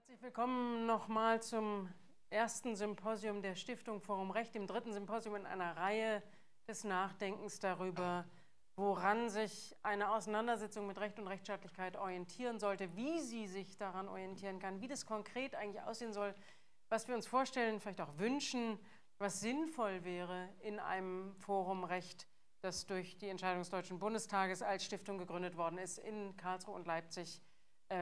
Herzlich willkommen nochmal zum ersten Symposium der Stiftung Forum Recht, dem dritten Symposium in einer Reihe des Nachdenkens darüber, woran sich eine Auseinandersetzung mit Recht und Rechtsstaatlichkeit orientieren sollte, wie sie sich daran orientieren kann, wie das konkret eigentlich aussehen soll, was wir uns vorstellen, vielleicht auch wünschen, was sinnvoll wäre in einem Forum Recht, das durch die Entscheidung des Deutschen Bundestages als Stiftung gegründet worden ist, in Karlsruhe und Leipzig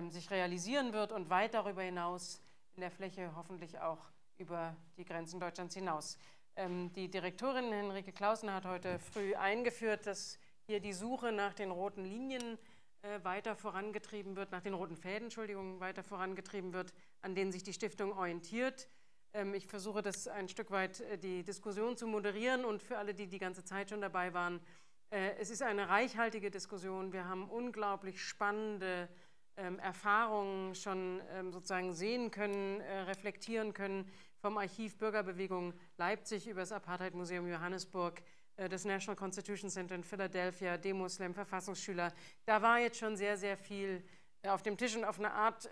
sich realisieren wird und weit darüber hinaus in der Fläche hoffentlich auch über die Grenzen Deutschlands hinaus. Die Direktorin Henrike Claussen hat heute früh eingeführt, dass hier die Suche nach den roten Linien weiter vorangetrieben wird, nach den roten Fäden, Entschuldigung, weiter vorangetrieben wird, an denen sich die Stiftung orientiert. Ich versuche das ein Stück weit die Diskussion zu moderieren und für alle, die die ganze Zeit schon dabei waren, es ist eine reichhaltige Diskussion. Wir haben unglaublich spannende Erfahrungen schon sozusagen sehen können, reflektieren können, vom Archiv Bürgerbewegung Leipzig über das Apartheid-Museum Johannesburg, das National Constitution Center in Philadelphia, Demoslem, Verfassungsschüler. Da war jetzt schon sehr, sehr viel auf dem Tisch und auf eine Art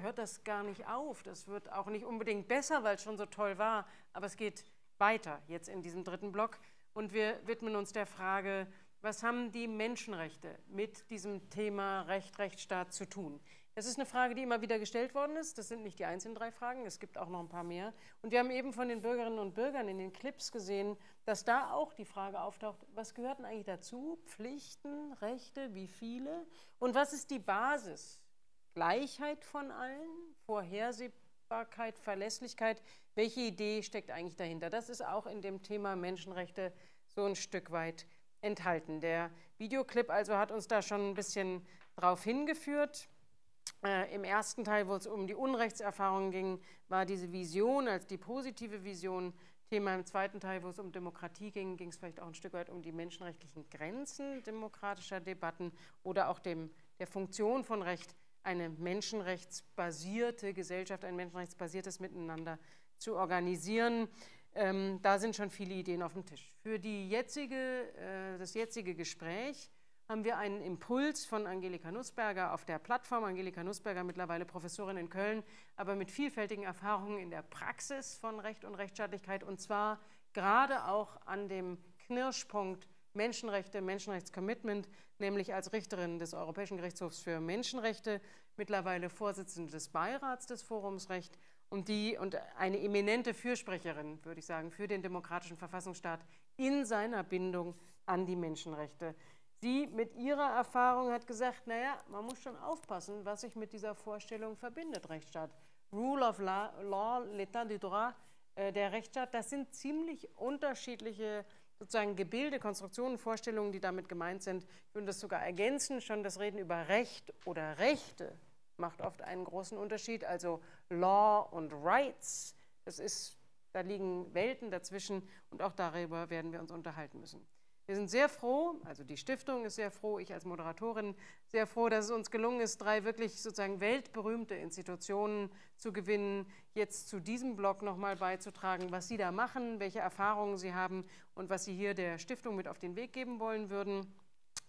hört das gar nicht auf. Das wird auch nicht unbedingt besser, weil es schon so toll war, aber es geht weiter jetzt in diesem dritten Block und wir widmen uns der Frage, was haben die Menschenrechte mit diesem Thema Recht, Rechtsstaat zu tun? Das ist eine Frage, die immer wieder gestellt worden ist. Das sind nicht die einzelnen 3 Fragen, es gibt auch noch ein paar mehr. Und wir haben eben von den Bürgerinnen und Bürgern in den Clips gesehen, dass da auch die Frage auftaucht, was gehört denn eigentlich dazu? Pflichten, Rechte, wie viele? Und was ist die Basis? Gleichheit von allen? Vorhersehbarkeit, Verlässlichkeit? Welche Idee steckt eigentlich dahinter? Das ist auch in dem Thema Menschenrechte so ein Stück weit enthalten. Der Videoclip also hat uns da schon ein bisschen drauf hingeführt. Im ersten Teil, wo es um die Unrechtserfahrungen ging, war diese Vision als die positive Vision Thema. Im zweiten Teil, wo es um Demokratie ging, ging es vielleicht auch ein Stück weit um die menschenrechtlichen Grenzen demokratischer Debatten oder auch der Funktion von Recht, eine menschenrechtsbasierte Gesellschaft, ein menschenrechtsbasiertes Miteinander zu organisieren. Da sind schon viele Ideen auf dem Tisch. Für das jetzige Gespräch haben wir einen Impuls von Angelika Nußberger auf der Plattform. Angelika Nußberger, mittlerweile Professorin in Köln, aber mit vielfältigen Erfahrungen in der Praxis von Recht und Rechtsstaatlichkeit und zwar gerade auch an dem Knirschpunkt Menschenrechte, Menschenrechtscommitment, nämlich als Richterin des Europäischen Gerichtshofs für Menschenrechte, mittlerweile Vorsitzende des Beirats des Forums Recht und eine eminente Fürsprecherin, würde ich sagen, für den demokratischen Verfassungsstaat in seiner Bindung an die Menschenrechte. Sie mit ihrer Erfahrung hat gesagt, naja, man muss schon aufpassen, was sich mit dieser Vorstellung verbindet, Rechtsstaat. Rule of Law, l'état de droit, der Rechtsstaat, das sind ziemlich unterschiedliche sozusagen Gebilde, Konstruktionen, Vorstellungen, die damit gemeint sind. Ich würde das sogar ergänzen, schon das Reden über Recht oder Rechte macht oft einen großen Unterschied, also Law und Rights, da liegen Welten dazwischen und auch darüber werden wir uns unterhalten müssen. Wir sind sehr froh, also die Stiftung ist sehr froh, ich als Moderatorin sehr froh, dass es uns gelungen ist, 3 wirklich sozusagen weltberühmte Institutionen zu gewinnen, jetzt zu diesem Blog nochmal beizutragen, was Sie da machen, welche Erfahrungen Sie haben und was Sie hier der Stiftung mit auf den Weg geben wollen würden.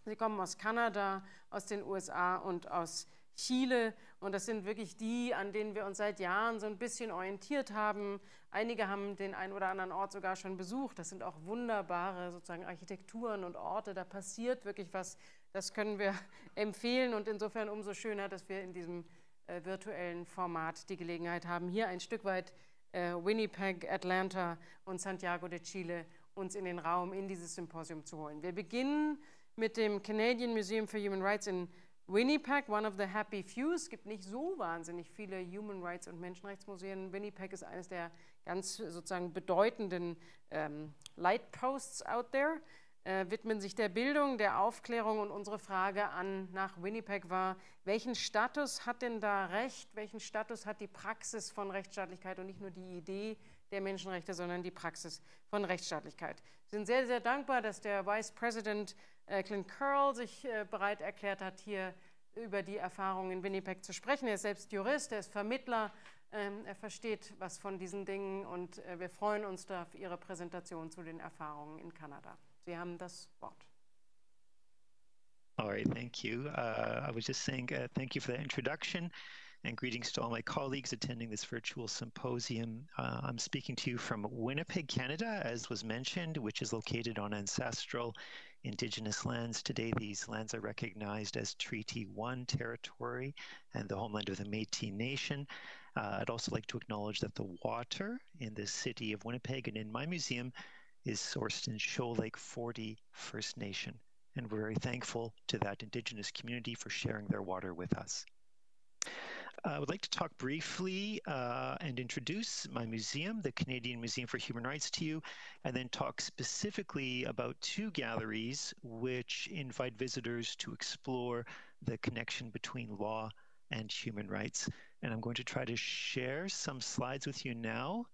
Sie kommen aus Kanada, aus den USA und aus Chile und das sind wirklich die, an denen wir uns seit Jahren so ein bisschen orientiert haben. Einige haben den einen oder anderen Ort sogar schon besucht. Das sind auch wunderbare sozusagen Architekturen und Orte, da passiert wirklich was. Das können wir empfehlen und insofern umso schöner, dass wir in diesem virtuellen Format die Gelegenheit haben, hier ein Stück weit Winnipeg, Atlanta und Santiago de Chile uns in den Raum, in dieses Symposium zu holen. Wir beginnen mit dem Canadian Museum for Human Rights in Winnipeg, one of the happy few. Es gibt nicht so wahnsinnig viele Human Rights und Menschenrechtsmuseen. Winnipeg ist eines der ganz sozusagen bedeutenden Lightposts out there, widmen sich der Bildung, der Aufklärung und unsere Frage nach Winnipeg war, welchen Status hat denn da Recht, welchen Status hat die Praxis von Rechtsstaatlichkeit und nicht nur die Idee der Menschenrechte, sondern die Praxis von Rechtsstaatlichkeit. Wir sind sehr, sehr dankbar, dass der Vice President Clint Curle sich bereit erklärt hat, hier über die Erfahrungen in Winnipeg zu sprechen. Er ist selbst Jurist, er ist Vermittler, er versteht was von diesen Dingen und wir freuen uns da auf Ihre Präsentation zu den Erfahrungen in Kanada. Sie haben das Wort. All right, thank you. I was just saying thank you for the introduction. and greetings to all my colleagues attending this virtual symposium. I'm speaking to you from Winnipeg, Canada, as was mentioned, which is located on ancestral Indigenous lands. Today, these lands are recognized as Treaty 1 territory and the homeland of the Métis Nation. I'd also like to acknowledge that the water in the city of Winnipeg and in my museum is sourced in Shoal Lake 40 First Nation. And we're very thankful to that Indigenous community for sharing their water with us. I would like to talk briefly and introduce my museum, the Canadian Museum for Human Rights, to you, and then talk specifically about two galleries which invite visitors to explore the connection between law and human rights. And I'm going to try to share some slides with you now.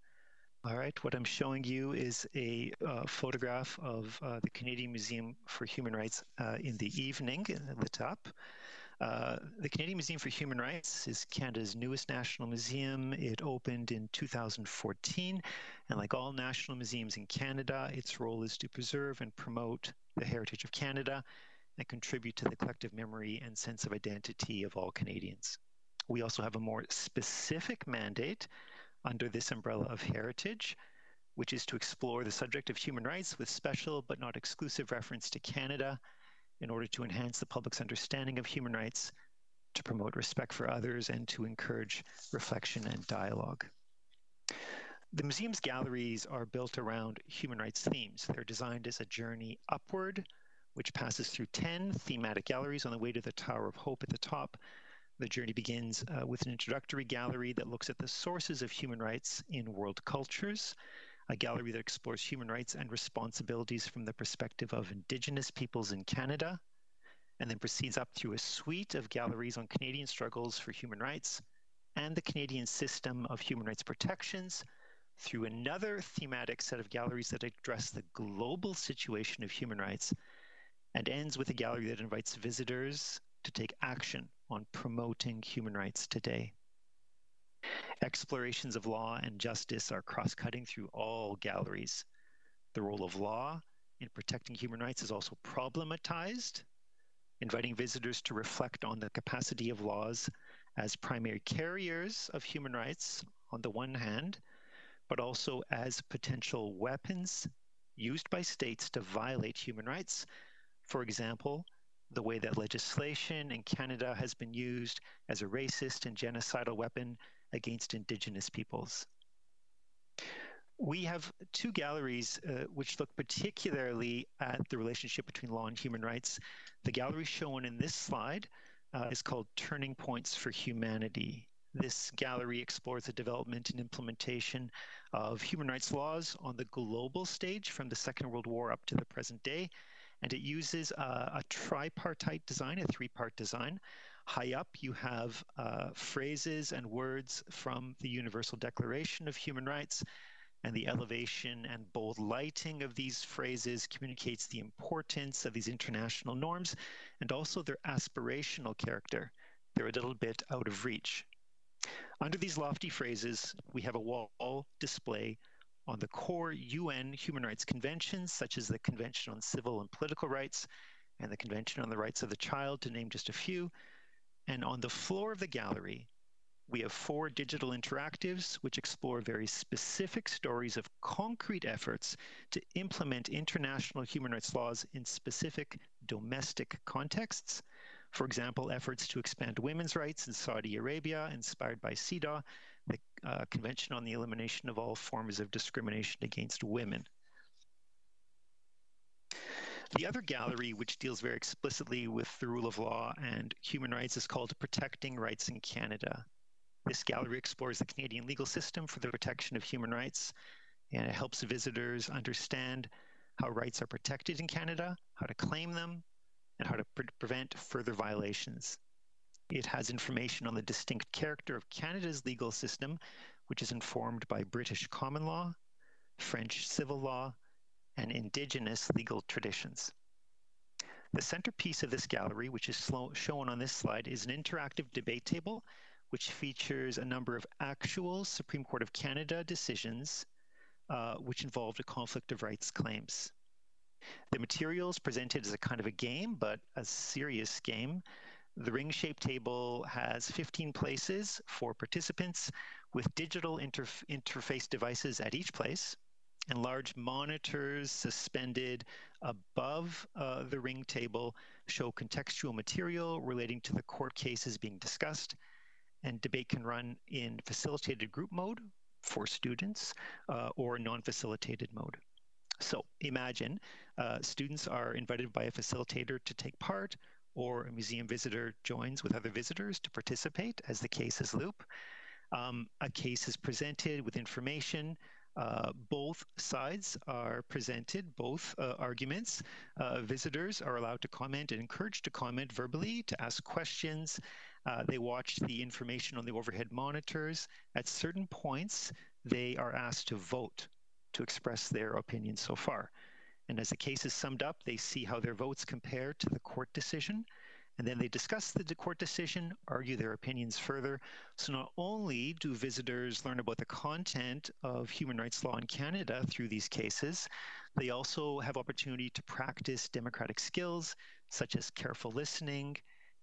All right, what I'm showing you is a photograph of the Canadian Museum for Human Rights in the evening at the top. The Canadian Museum for Human Rights is Canada's newest national museum. It opened in 2014, and like all national museums in Canada, its role is to preserve and promote the heritage of Canada and contribute to the collective memory and sense of identity of all Canadians. We also have a more specific mandate under this umbrella of heritage, which is to explore the subject of human rights with special but not exclusive reference to Canada in order to enhance the public's understanding of human rights, to promote respect for others, and to encourage reflection and dialogue. The museum's galleries are built around human rights themes. They're designed as a journey upward, which passes through 10 thematic galleries on the way to the Tower of Hope at the top. The journey begins with an introductory gallery that looks at the sources of human rights in world cultures, a gallery that explores human rights and responsibilities from the perspective of Indigenous peoples in Canada, and then proceeds up through a suite of galleries on Canadian struggles for human rights and the Canadian system of human rights protections, through another thematic set of galleries that address the global situation of human rights, and ends with a gallery that invites visitors to take action on promoting human rights today. Explorations of law and justice are cross-cutting through all galleries. The role of law in protecting human rights is also problematized, inviting visitors to reflect on the capacity of laws as primary carriers of human rights on the one hand, but also as potential weapons used by states to violate human rights. For example, the way that legislation in Canada has been used as a racist and genocidal weapon against Indigenous peoples. We have two galleries which look particularly at the relationship between law and human rights. The gallery shown in this slide is called Turning Points for Humanity. This gallery explores the development and implementation of human rights laws on the global stage from the Second World War up to the present day. And it uses a tripartite design, a three-part design. High up, you have phrases and words from the Universal Declaration of Human Rights, and the elevation and bold lighting of these phrases communicates the importance of these international norms and also their aspirational character. They're a little bit out of reach. Under these lofty phrases, we have a wall display on the core UN human rights conventions, such as the Convention on Civil and Political Rights and the Convention on the Rights of the Child, to name just a few. And on the floor of the gallery, we have 4 digital interactives which explore very specific stories of concrete efforts to implement international human rights laws in specific domestic contexts. For example, efforts to expand women's rights in Saudi Arabia, inspired by CEDAW, the Convention on the Elimination of All Forms of Discrimination Against Women. The other gallery, which deals very explicitly with the rule of law and human rights, is called Protecting Rights in Canada. This gallery explores the Canadian legal system for the protection of human rights, and it helps visitors understand how rights are protected in Canada, how to claim them, and how to prevent further violations. It has information on the distinct character of Canada's legal system, which is informed by British common law, French civil law, and Indigenous legal traditions. The centerpiece of this gallery, which is shown on this slide, is an interactive debate table which features a number of actual Supreme Court of Canada decisions which involved a conflict of rights claims. The materials presented as a kind of a game, but a serious game. The ring-shaped table has 15 places for participants with digital interface devices at each place and large monitors suspended above the ring table show contextual material relating to the court cases being discussed, and debate can run in facilitated group mode for students or non-facilitated mode. So imagine students are invited by a facilitator to take part, or a museum visitor joins with other visitors to participate as the cases loop. A case is presented with information. Both sides are presented, both arguments. Visitors are allowed to comment and encouraged to comment verbally, to ask questions. They watch the information on the overhead monitors. At certain points, they are asked to vote to express their opinion so far. And as the case is summed up, they see how their votes compare to the court decision. And then they discuss the court decision, argue their opinions further. So not only do visitors learn about the content of human rights law in Canada through these cases, they also have opportunity to practice democratic skills, such as careful listening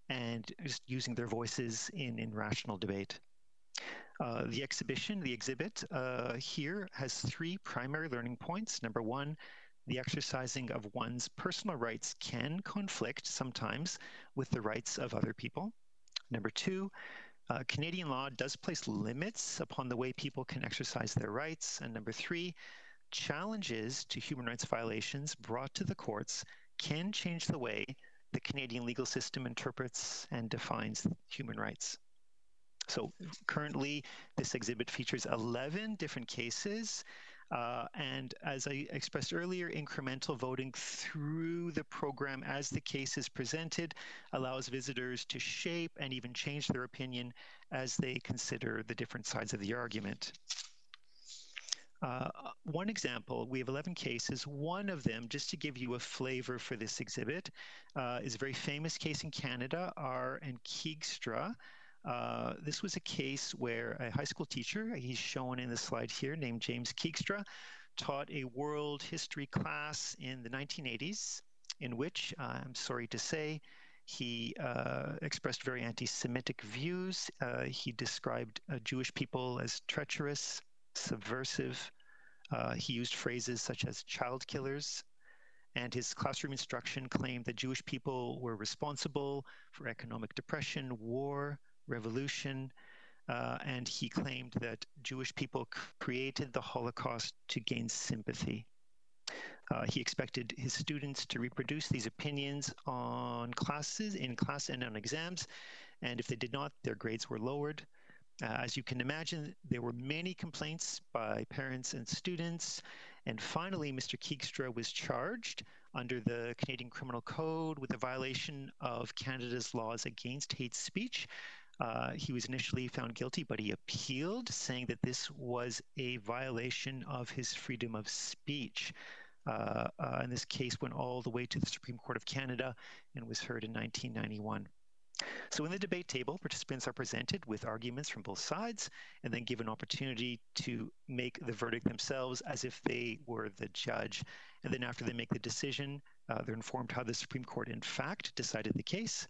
and just using their voices in rational debate. The exhibit here has 3 primary learning points. Number 1, the exercising of one's personal rights can conflict sometimes with the rights of other people. Number 2, Canadian law does place limits upon the way people can exercise their rights. And number 3, challenges to human rights violations brought to the courts can change the way the Canadian legal system interprets and defines human rights. So currently, this exhibit features 11 different cases. And as I expressed earlier, incremental voting through the program as the case is presented allows visitors to shape and even change their opinion as they consider the different sides of the argument. One example, we have 11 cases. One of them, just to give you a flavor for this exhibit, is a very famous case in Canada, R. and Keegstra. This was a case where a high school teacher, he's shown in the slide here, named James Keegstra, taught a world history class in the 1980s, in which, I'm sorry to say, he expressed very anti-Semitic views. He described Jewish people as treacherous, subversive. He used phrases such as child killers, and his classroom instruction claimed that Jewish people were responsible for economic depression, war, revolution, and he claimed that Jewish people created the Holocaust to gain sympathy. He expected his students to reproduce these opinions in class and on exams, and if they did not, their grades were lowered. As you can imagine, there were many complaints by parents and students. And finally, Mr. Keegstra was charged under the Canadian Criminal Code with a violation of Canada's laws against hate speech. He was initially found guilty, but he appealed, saying that this was a violation of his freedom of speech. And this case went all the way to the Supreme Court of Canada and was heard in 1991. So in the debate table, participants are presented with arguments from both sides and then given opportunity to make the verdict themselves as if they were the judge. And then after they make the decision, they're informed how the Supreme Court in fact decided the case.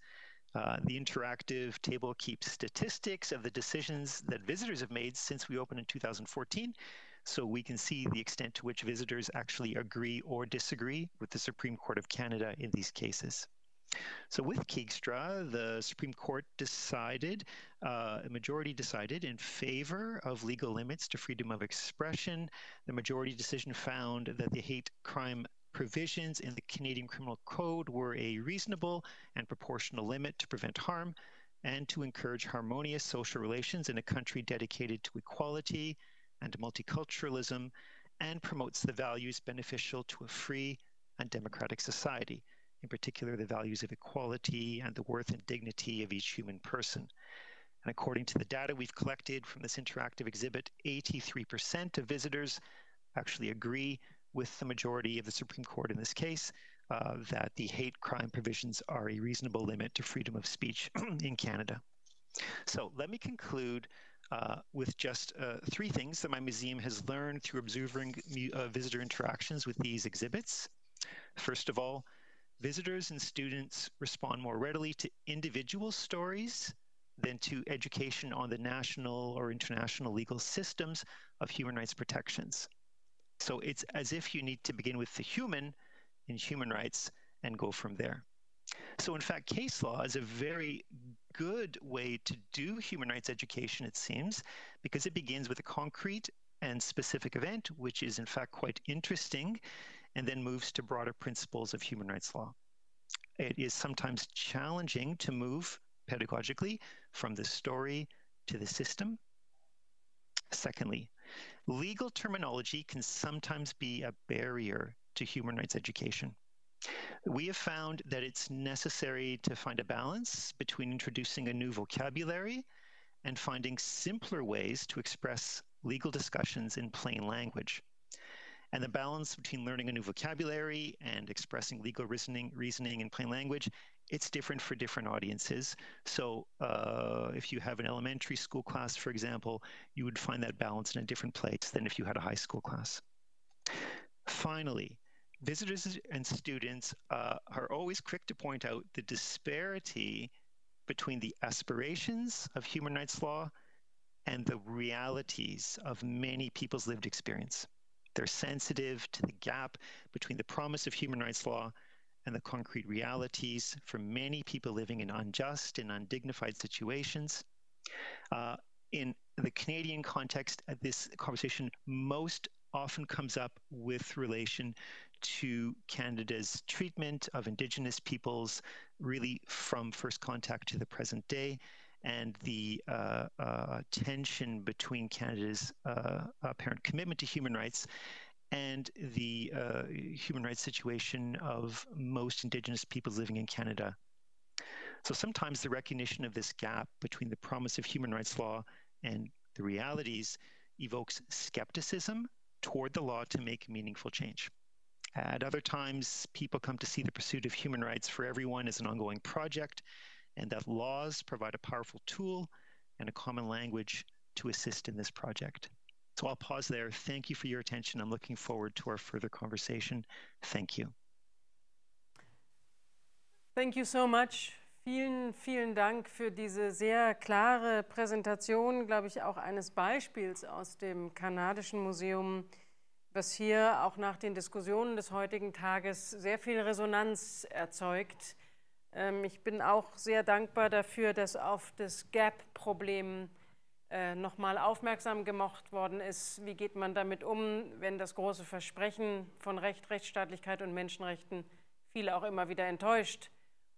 The interactive table keeps statistics of the decisions that visitors have made since we opened in 2014, so we can see the extent to which visitors actually agree or disagree with the Supreme Court of Canada in these cases. So with Keegstra, the Supreme Court decided, a majority decided in favor of legal limits to freedom of expression. The majority decision found that the hate crime provisions in the Canadian Criminal Code were a reasonable and proportional limit to prevent harm and to encourage harmonious social relations in a country dedicated to equality and multiculturalism and promotes the values beneficial to a free and democratic society, in particular the values of equality and the worth and dignity of each human person. And according to the data we've collected from this interactive exhibit, 83% of visitors actually agree with the majority of the Supreme Court in this case that the hate crime provisions are a reasonable limit to freedom of speech in Canada. So let me conclude with just 3 things that my museum has learned through observing visitor interactions with these exhibits. First of all, Visitors and students respond more readily to individual stories than to education on the national or international legal systems of human rights protections. So it's as if you need to begin with the human in human rights and go from there. So in fact, case law is a very good way to do human rights education, it seems, because it begins with a concrete and specific event, which is in fact quite interesting, and then moves to broader principles of human rights law. It is sometimes challenging to move pedagogically from the story to the system. Secondly, legal terminology can sometimes be a barrier to human rights education. We have found that it's necessary to find a balance between introducing a new vocabulary and finding simpler ways to express legal discussions in plain language. And the balance between learning a new vocabulary and expressing legal reasoning in plain language, it's different for different audiences. So if you have an elementary school class, for example, you would find that balance in a different place than if you had a high school class. Finally, visitors and students are always quick to point out the disparity between the aspirations of human rights law and the realities of many people's lived experience. They're sensitive to the gap between the promise of human rights law and the concrete realities for many people living in unjust and undignified situations. In the Canadian context, this conversation most often comes up with relation to Canada's treatment of Indigenous peoples, really from first contact to the present day, and the tension between Canada's apparent commitment to human rights and the human rights situation of most Indigenous peoples living in Canada. So sometimes the recognition of this gap between the promise of human rights law and the realities evokes skepticism toward the law to make meaningful change. At other times, people come to see the pursuit of human rights for everyone as an ongoing project, and that laws provide a powerful tool and a common language to assist in this project. So I'll pause there. Thank you for your attention. I'm looking forward to our further conversation. Thank you. Thank you so much. Vielen, vielen Dank für diese sehr klare Präsentation, glaube ich, auch eines Beispiels aus dem kanadischen Museum, was hier auch nach den Diskussionen des heutigen Tages sehr viel Resonanz erzeugt. Ich bin auch sehr dankbar dafür, dass auf das Gap-Problem nochmal aufmerksam gemacht worden ist. Wie geht man damit um, wenn das große Versprechen von Recht, Rechtsstaatlichkeit und Menschenrechten viele auch immer wieder enttäuscht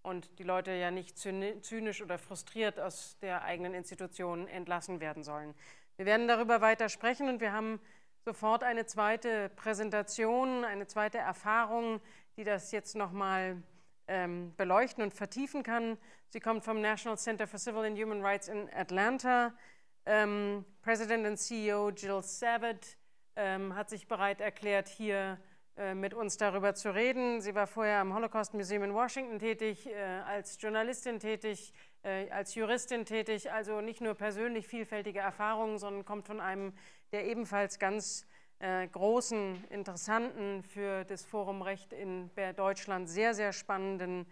und die Leute ja nicht zynisch oder frustriert aus der eigenen Institution entlassen werden sollen. Wir werden darüber weiter sprechen und wir haben sofort eine zweite Präsentation, eine zweite Erfahrung, die das jetzt nochmal beleuchten und vertiefen kann. Sie kommt vom National Center for Civil and Human Rights in Atlanta. President and CEO Jill Savitt hat sich bereit erklärt, hier mit uns darüber zu reden. Sie war vorher am Holocaust Museum in Washington tätig, als Journalistin tätig, als Juristin tätig, also nicht nur persönlich vielfältige Erfahrungen, sondern kommt von einem der ebenfalls ganz großen, interessanten, für das Forum Recht in Deutschland sehr, sehr spannenden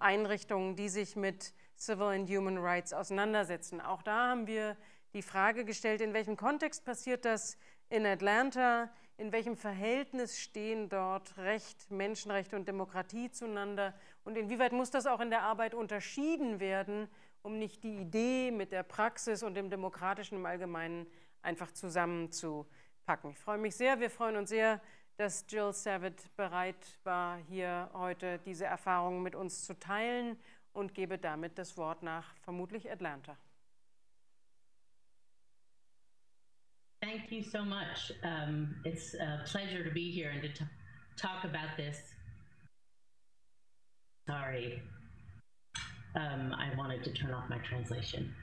Einrichtungen, die sich mit Civil and Human Rights auseinandersetzen. Auch da haben wir die Frage gestellt, in welchem Kontext passiert das in Atlanta, in welchem Verhältnis stehen dort Recht, Menschenrechte und Demokratie zueinander und inwieweit muss das auch in der Arbeit unterschieden werden, um nicht die Idee mit der Praxis und dem Demokratischen im Allgemeinen einfach zusammenzupacken. Ich freue mich sehr, wir freuen uns sehr, dass Jill Savitt bereit war, hier heute diese Erfahrungen mit uns zu teilen und gebe damit das Wort nach vermutlich Atlanta. Thank you so much. It's a pleasure to be here and to talk about this. Sorry, I wanted to turn off my translation.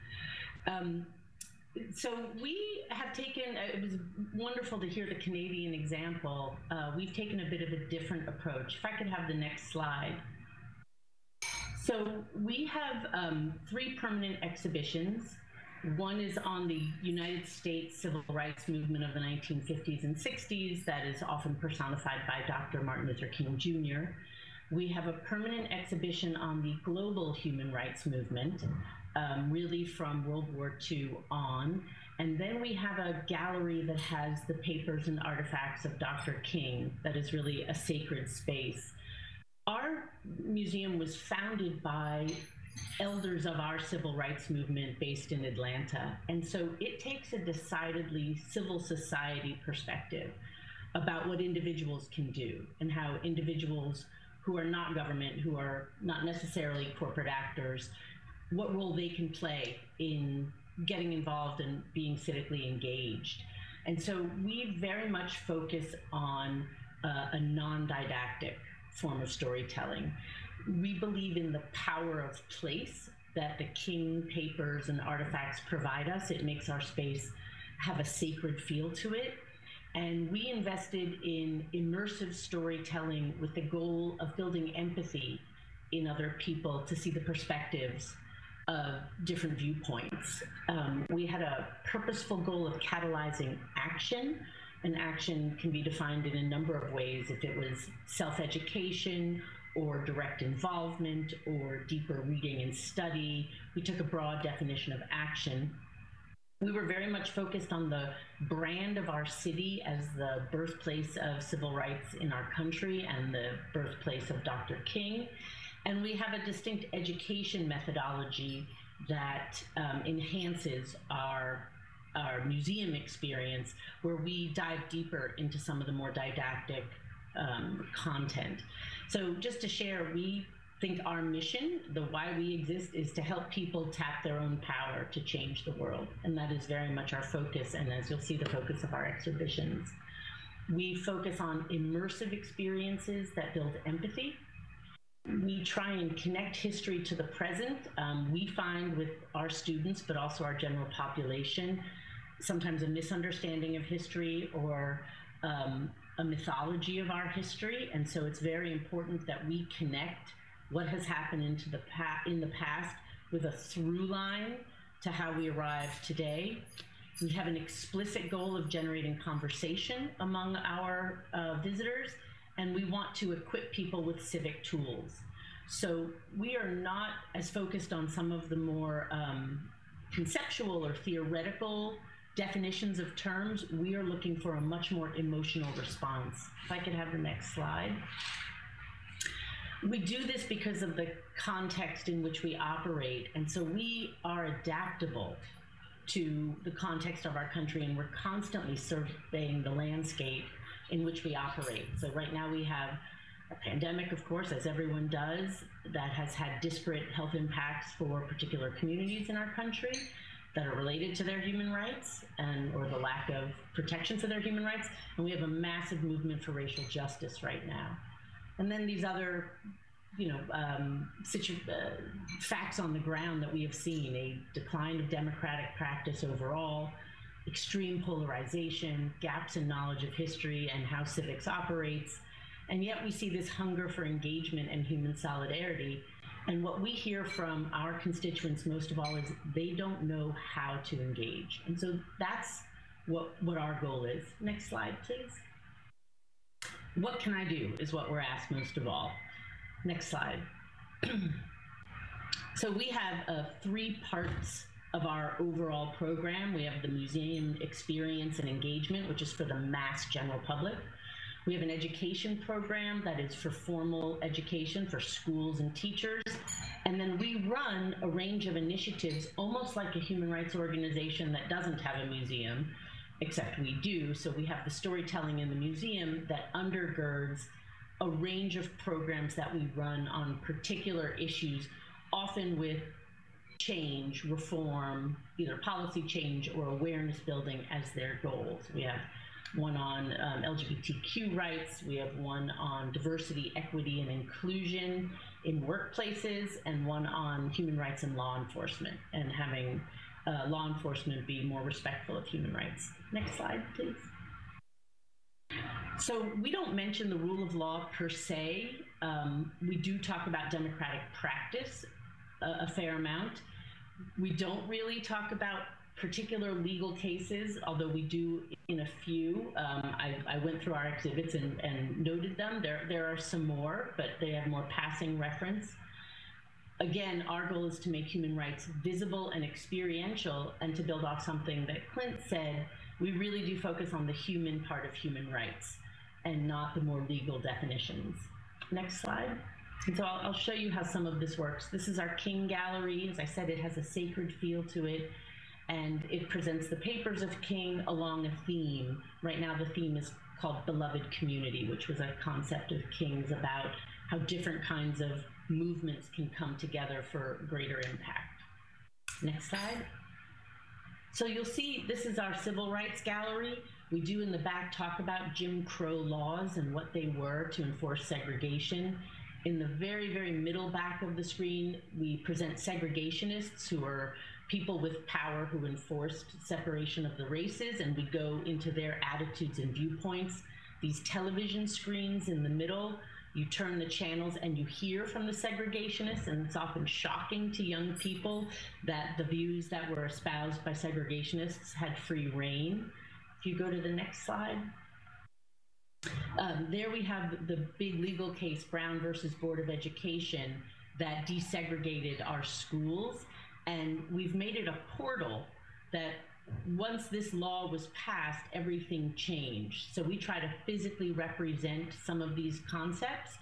So we have taken, it was wonderful to hear the Canadian example. We've taken a bit of a different approach. If I could have the next slide. So we have 3 permanent exhibitions. One is on the United States civil rights movement of the 1950s and 60s that is often personified by Dr. Martin Luther King Jr. We have a permanent exhibition on the global human rights movement, really from World War II on. And then we have a gallery that has the papers and artifacts of Dr. King that is really a sacred space. Our museum was founded by elders of our civil rights movement based in Atlanta. And so it takes a decidedly civil society perspective about what individuals can do and how individuals who are not government, who are not necessarily corporate actors, what role they can play in getting involved and being civically engaged. And so we very much focus on a non-didactic form of storytelling. We believe in the power of place that the King papers and artifacts provide us. It makes our space have a sacred feel to it. And we invested in immersive storytelling with the goal of building empathy in other people to see the perspectives of different viewpoints. We had a purposeful goal of catalyzing action, and action can be defined in a number of ways, if it was self-education or direct involvement or deeper reading and study. We took a broad definition of action. We were very much focused on the brand of our city as the birthplace of civil rights in our country and the birthplace of Dr. King. And we have a distinct education methodology that enhances our museum experience, where we dive deeper into some of the more didactic content. So just to share, we think our mission, the why we exist, is to help people tap their own power to change the world. And that is very much our focus, and as you'll see, the focus of our exhibitions. We focus on immersive experiences that build empathy. We try and connect history to the present. We find with our students, but also our general population, sometimes a misunderstanding of history or a mythology of our history. And so it's very important that we connect what has happened in the past with a through line to how we arrive today. We have an explicit goal of generating conversation among our visitors, and we want to equip people with civic tools. So we are not as focused on some of the more conceptual or theoretical definitions of terms. We are looking for a much more emotional response. If I could have the next slide. We do this because of the context in which we operate, and so we are adaptable to the context of our country, and we're constantly surveying the landscape in which we operate. So right now we have a pandemic, of course, as everyone does, that has had disparate health impacts for particular communities in our country that are related to their human rights or the lack of protection for their human rights. And we have a massive movement for racial justice right now. And then these other, facts on the ground that we have seen: a decline of democratic practice overall, extreme polarization, gaps in knowledge of history and how civics operates. And yet we see this hunger for engagement and human solidarity. And what we hear from our constituents most of all is they don't know how to engage. And so that's what our goal is. Next slide, please. What can I do is what we're asked most of all. Next slide. So we have 3 parts of our overall program. We have the museum experience and engagement, which is for the mass general public. We have an education program that is for formal education for schools and teachers. And then we run a range of initiatives, almost like a human rights organization that doesn't have a museum, except we do. So we have the storytelling in the museum that undergirds a range of programs that we run on particular issues, often with change, reform, either policy change or awareness building as their goals. We have one on LGBTQ rights, we have one on diversity, equity, and inclusion in workplaces, and one on human rights and law enforcement, and having law enforcement be more respectful of human rights. Next slide, please. So we don't mention the rule of law per se. We do talk about democratic practice a fair amount. We don't really talk about particular legal cases, although we do in a few. I went through our exhibits and noted them. There are some more, but they have more passing reference. Again, our goal is to make human rights visible and experiential, and to build off something that Clint said, we really do focus on the human part of human rights and not the more legal definitions. Next slide. And so I'll show you how some of this works. This is our King Gallery. As I said, it has a sacred feel to it, and it presents the papers of King along a theme. Right now the theme is called Beloved Community, which was a concept of King's about how different kinds of movements can come together for greater impact. Next slide. So you'll see this is our Civil Rights Gallery. We do in the back talk about Jim Crow laws and what they were to enforce segregation. In the very, very middle back of the screen, we present segregationists, who are people with power who enforced separation of the races, and we go into their attitudes and viewpoints. These television screens in the middle, you turn the channels and you hear from the segregationists, and it's often shocking to young people that the views that were espoused by segregationists had free reign. If you go to the next slide. There we have the big legal case, Brown versus Board of Education, that desegregated our schools. And we've made it a portal that once this law was passed, everything changed. So we try to physically represent some of these concepts.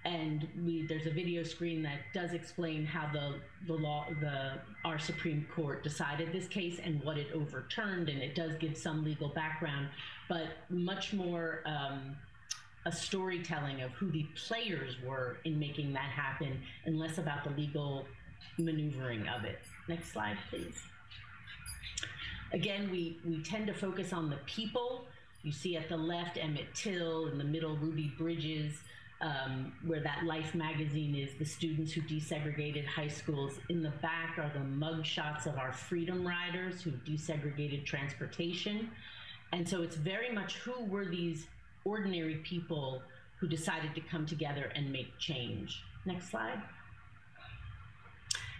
And there's a video screen that does explain how our Supreme Court decided this case and what it overturned, and it does give some legal background, but much more a storytelling of who the players were in making that happen, and less about the legal maneuvering of it. Next slide, please. Again, we tend to focus on the people. You see at the left Emmett Till, in the middle Ruby Bridges, where that Life magazine is the students who desegregated high schools. In the back are the mug shots of our freedom riders who desegregated transportation. And so it's very much who were these ordinary people who decided to come together and make change. Next slide.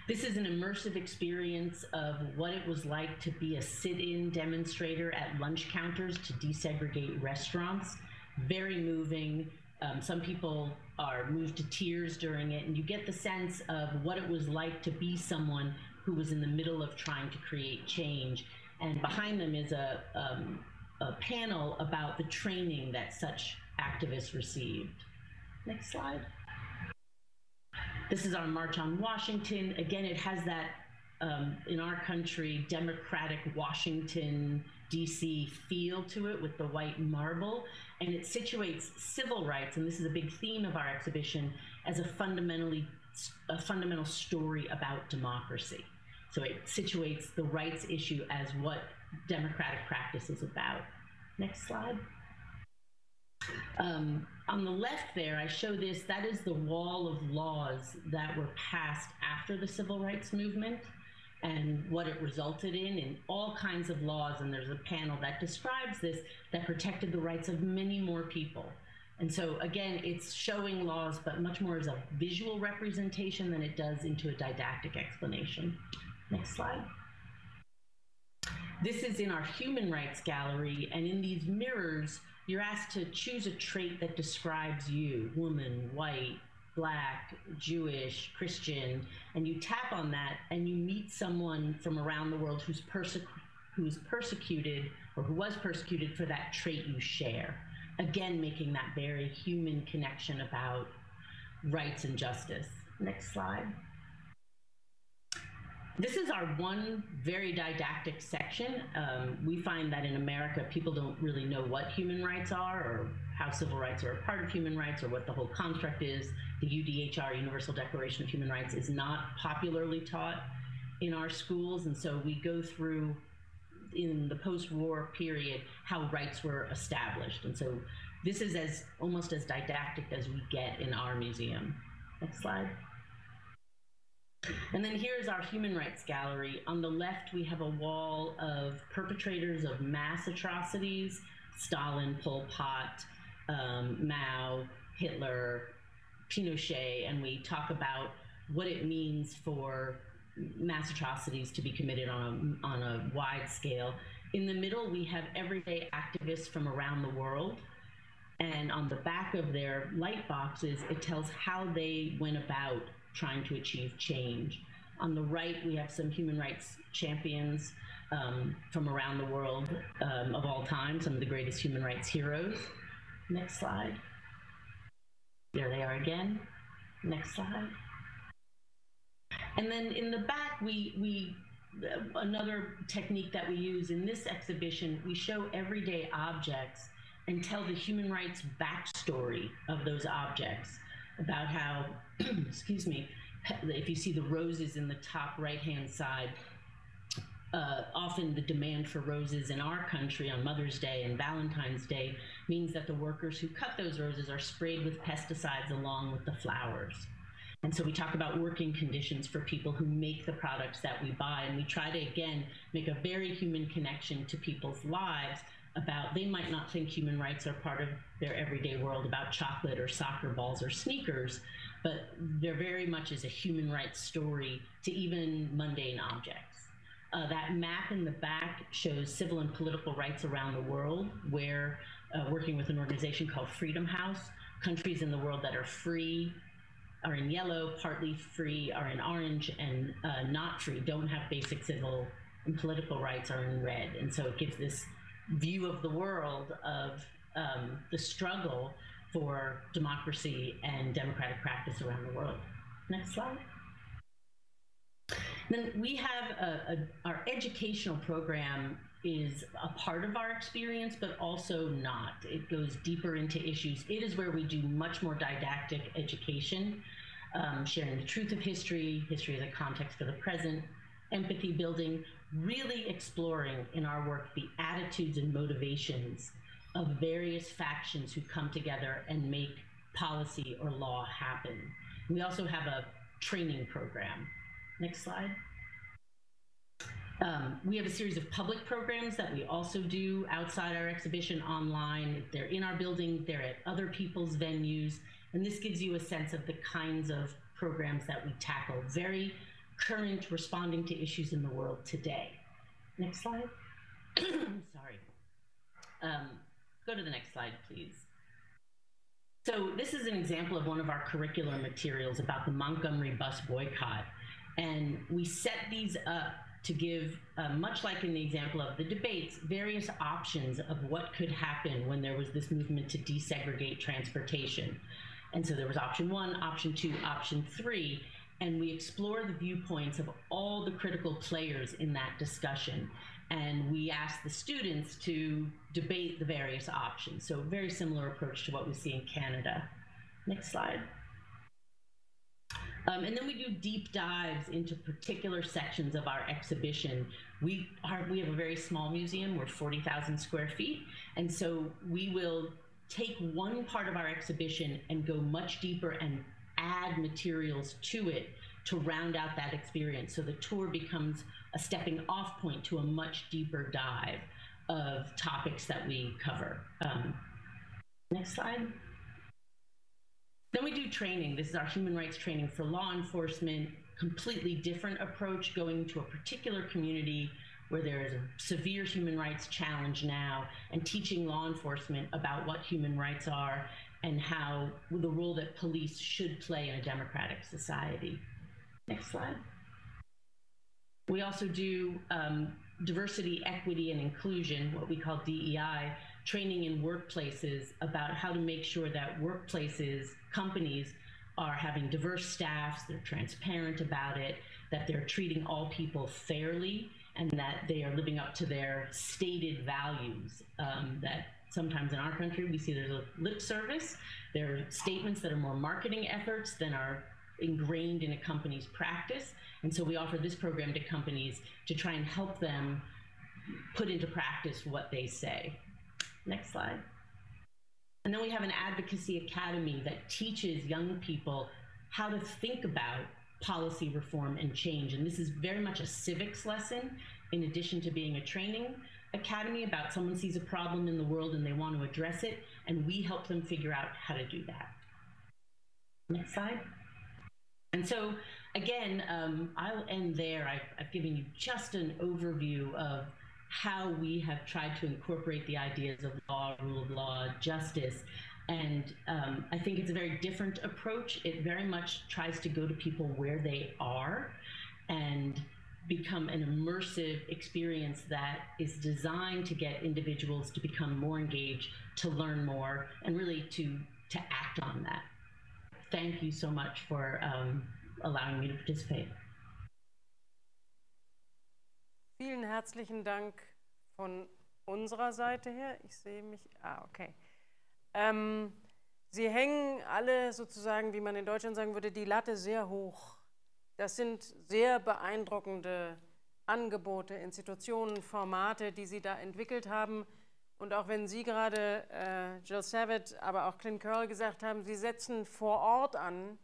This is an immersive experience of what it was like to be a sit-in demonstrator at lunch counters to desegregate restaurants. Very moving. Some people are moved to tears during it, and you get the sense of what it was like to be someone who was in the middle of trying to create change. And behind them is a panel about the training that such activists received. Next slide. This is our March on Washington. Again, it has that, in our country, democratic Washington, D.C. feel to it with the white marble, and it situates civil rights, and this is a big theme of our exhibition, as a fundamental story about democracy. So it situates the rights issue as what democratic practice is about. Next slide. On the left there, I show this. That is the wall of laws that were passed after the civil rights movement and what it resulted in all kinds of laws. And there's a panel that describes this, that protected the rights of many more people. And so again, it's showing laws, but much more as a visual representation than it does into a didactic explanation. Next slide. This is in our Human Rights Gallery, and in these mirrors, you're asked to choose a trait that describes you, woman, white, Black, Jewish, Christian, and you tap on that and you meet someone from around the world who's persecuted or who was persecuted for that trait you share. Again, making that very human connection about rights and justice. Next slide. This is our one very didactic section. We find that in America, people don't really know what human rights are or how civil rights are a part of human rights or what the whole construct is. The UDHR, Universal Declaration of Human Rights, is not popularly taught in our schools. And so we go through, in the post-war period, how rights were established. And so this is almost as didactic as we get in our museum. Next slide. And then here's our Human Rights Gallery. On the left, we have a wall of perpetrators of mass atrocities: Stalin, Pol Pot, Mao, Hitler, Pinochet, and we talk about what it means for mass atrocities to be committed on a wide scale. In the middle, we have everyday activists from around the world. And on the back of their light boxes, it tells how they went about trying to achieve change. On the right, we have some human rights champions from around the world of all time, some of the greatest human rights heroes. Next slide. There they are again. Next slide. And then in the back, another technique that we use in this exhibition, we show everyday objects and tell the human rights backstory of those objects, about how, excuse me, if you see the roses in the top right-hand side, often the demand for roses in our country on Mother's Day and Valentine's Day means that the workers who cut those roses are sprayed with pesticides along with the flowers. And so we talk about working conditions for people who make the products that we buy, and we try to, again, make a very human connection to people's lives about, they might not think human rights are part of their everyday world about chocolate or soccer balls or sneakers, but there very much is a human rights story to even mundane objects. That map in the back shows civil and political rights around the world, where working with an organization called Freedom House, countries in the world that are free are in yellow, partly free are in orange, and not free, don't have basic civil and political rights, are in red. And so it gives this view of the world of the struggle for democracy and democratic practice around the world. Next slide. Then we have our educational program is a part of our experience, but also not. It goes deeper into issues. It is where we do much more didactic education, sharing the truth of history, history as a context for the present, empathy building, really exploring in our work the attitudes and motivations of various factions who come together and make policy or law happen. We also have a training program. Next slide. We have a series of public programs that we also do outside our exhibition online. They're in our building, they're at other people's venues, and this gives you a sense of the kinds of programs that we tackle. Very current, responding to issues in the world today. Next slide. Sorry. Go to the next slide, please. So this is an example of one of our curricular materials about the Montgomery bus boycott. And we set these up to give, much like in the example of the debates, various options of what could happen when there was this movement to desegregate transportation. And so there was option 1, option 2, option 3, and we explore the viewpoints of all the critical players in that discussion. And we ask the students to debate the various options. So a very similar approach to what we see in Canada. Next slide. And then we do deep dives into particular sections of our exhibition. We have a very small museum. We're 40,000 square feet. And so we will take one part of our exhibition and go much deeper and add materials to it to round out that experience. So the tour becomes a stepping off point to a much deeper dive of topics that we cover. Next slide. Then we do training. This is our human rights training for law enforcement, completely different approach, going to a particular community where there is a severe human rights challenge now, and teaching law enforcement about what human rights are and how the role that police should play in a democratic society. Next slide. We also do diversity, equity, and inclusion, what we call DEI, training in workplaces about how to make sure that workplaces, companies are having diverse staffs, they're transparent about it, that they're treating all people fairly, and that they are living up to their stated values. That sometimes in our country we see there's a lip service. There are statements that are more marketing efforts than are ingrained in a company's practice. And so we offer this program to companies to try and help them put into practice what they say. Next slide. And then we have an advocacy academy that teaches young people how to think about policy reform and change. And this is very much a civics lesson, in addition to being a training academy about someone sees a problem in the world and they want to address it, and we help them figure out how to do that. Next slide. And so again, I'll end there. I've given you just an overview of how we have tried to incorporate the ideas of law, rule of law, justice. And I think it's a very different approach. It very much tries to go to people where they are and become an immersive experience that is designed to get individuals to become more engaged, to learn more, and really to act on that. Thank you so much for allowing me to participate. Vielen herzlichen Dank von unserer Seite her. Ich sehe mich, okay. Sie hängen alle sozusagen, wie man in Deutschland sagen würde, die Latte sehr hoch. Das sind sehr beeindruckende Angebote, Institutionen, Formate, die Sie da entwickelt haben. Und auch wenn Sie gerade, Jill Savitt, aber auch Clint Curle gesagt haben, Sie setzen vor Ort an,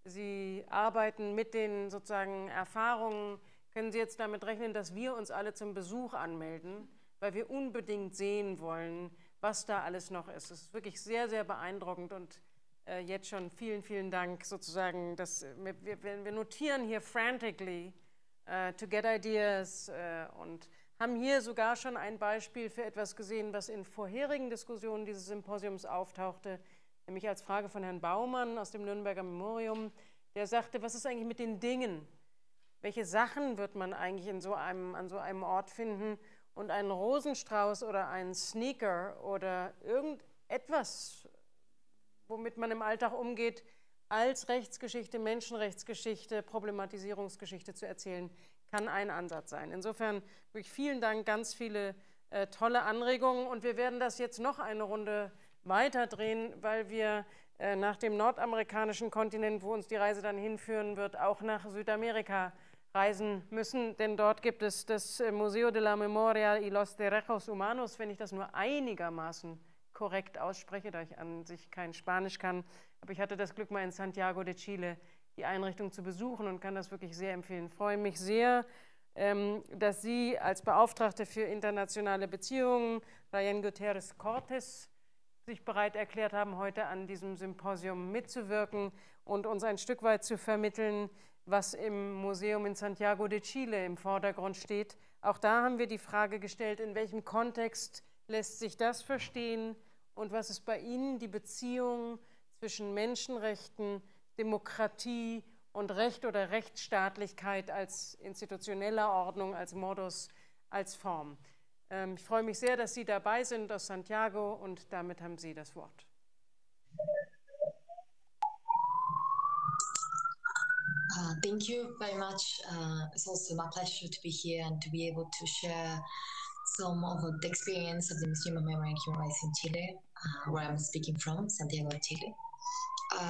Sie arbeiten mit den sozusagen Erfahrungen, können Sie jetzt damit rechnen, dass wir uns alle zum Besuch anmelden, weil wir unbedingt sehen wollen, was da alles noch ist. Es ist wirklich sehr, sehr beeindruckend und jetzt schon vielen, vielen Dank sozusagen. Dass wir notieren hier frantically to get ideas und haben hier sogar schon ein Beispiel für etwas gesehen, was in vorherigen Diskussionen dieses Symposiums auftauchte, nämlich als Frage von Herrn Baumann aus dem Nürnberger Memorium, der sagte, was ist eigentlich mit den Dingen? Welche Sachen wird man eigentlich an so einem Ort finden? Und einen Rosenstrauß oder einen Sneaker oder irgendetwas, womit man im Alltag umgeht, als Rechtsgeschichte, Menschenrechtsgeschichte, Problematisierungsgeschichte zu erzählen, kann ein Ansatz sein. Insofern wirklich vielen Dank, ganz viele tolle Anregungen und wir werden das jetzt noch eine Runde weiterdrehen, weil wir nach dem nordamerikanischen Kontinent, wo uns die Reise dann hinführen wird, auch nach Südamerika reisen müssen, denn dort gibt es das Museo de la Memoria y los Derechos Humanos, wenn ich das nur einigermaßen korrekt ausspreche, da ich an sich kein Spanisch kann, aber ich hatte das Glück, mal in Santiago de Chile die Einrichtung zu besuchen und kann das wirklich sehr empfehlen. Ich freue mich sehr, dass Sie als Beauftragte für internationale Beziehungen, Rayén Gutiérrez Cortés, sich bereit erklärt haben, heute an diesem Symposium mitzuwirken und uns ein Stück weit zu vermitteln, was im Museum in Santiago de Chile im Vordergrund steht. Auch da haben wir die Frage gestellt, in welchem Kontext lässt sich das verstehen und was ist bei Ihnen die Beziehung zwischen Menschenrechten, Demokratie und Recht oder Rechtsstaatlichkeit als institutioneller Ordnung, als Modus, als Form. Ich freue mich sehr, dass Sie dabei sind aus Santiago und damit haben Sie das Wort. Thank you very much. It's also my pleasure to be here and to be able to share some of the experience of the Museum of Memory and Human Rights in Chile, where I'm speaking from, Santiago, Chile.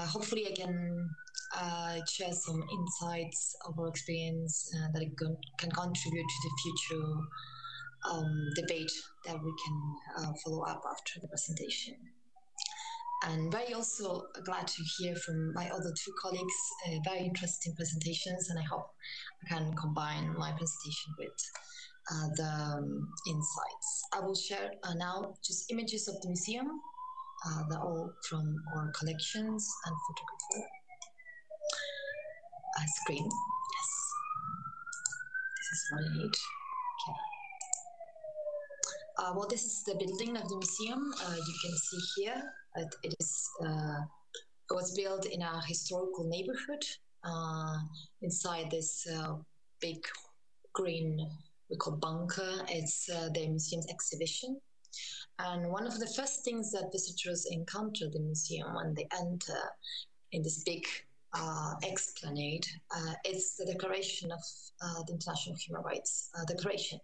Hopefully I can share some insights of our experience that can contribute to the future debate that we can follow up after the presentation. And very also glad to hear from my other two colleagues very interesting presentations, and I hope I can combine my presentation with the insights. I will share now just images of the museum. They're all from our collections and photography. Screen, yes. This is what I need. Okay. Well, this is the building of the museum. You can see here it was built in a historical neighborhood inside this big green, we call bunker. It's the museum's exhibition. And one of the first things that visitors encounter the museum when they enter in this big esplanade is the Declaration of the International Human Rights Declaration,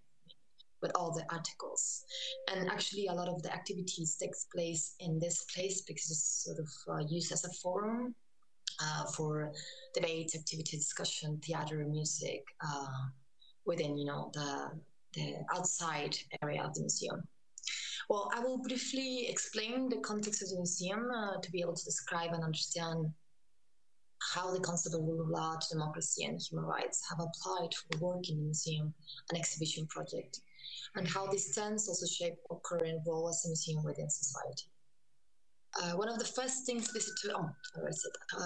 with all the articles. And actually a lot of the activities takes place in this place because it's sort of used as a forum for debate, activity, discussion, theater, music, within, you know, the outside area of the museum. Well, I will briefly explain the context of the museum to be able to describe and understand how the concept of rule of law, democracy, and human rights have applied to the work in the museum and exhibition project, and how these trends also shape our current role as a museum within society. One of the first things visitors,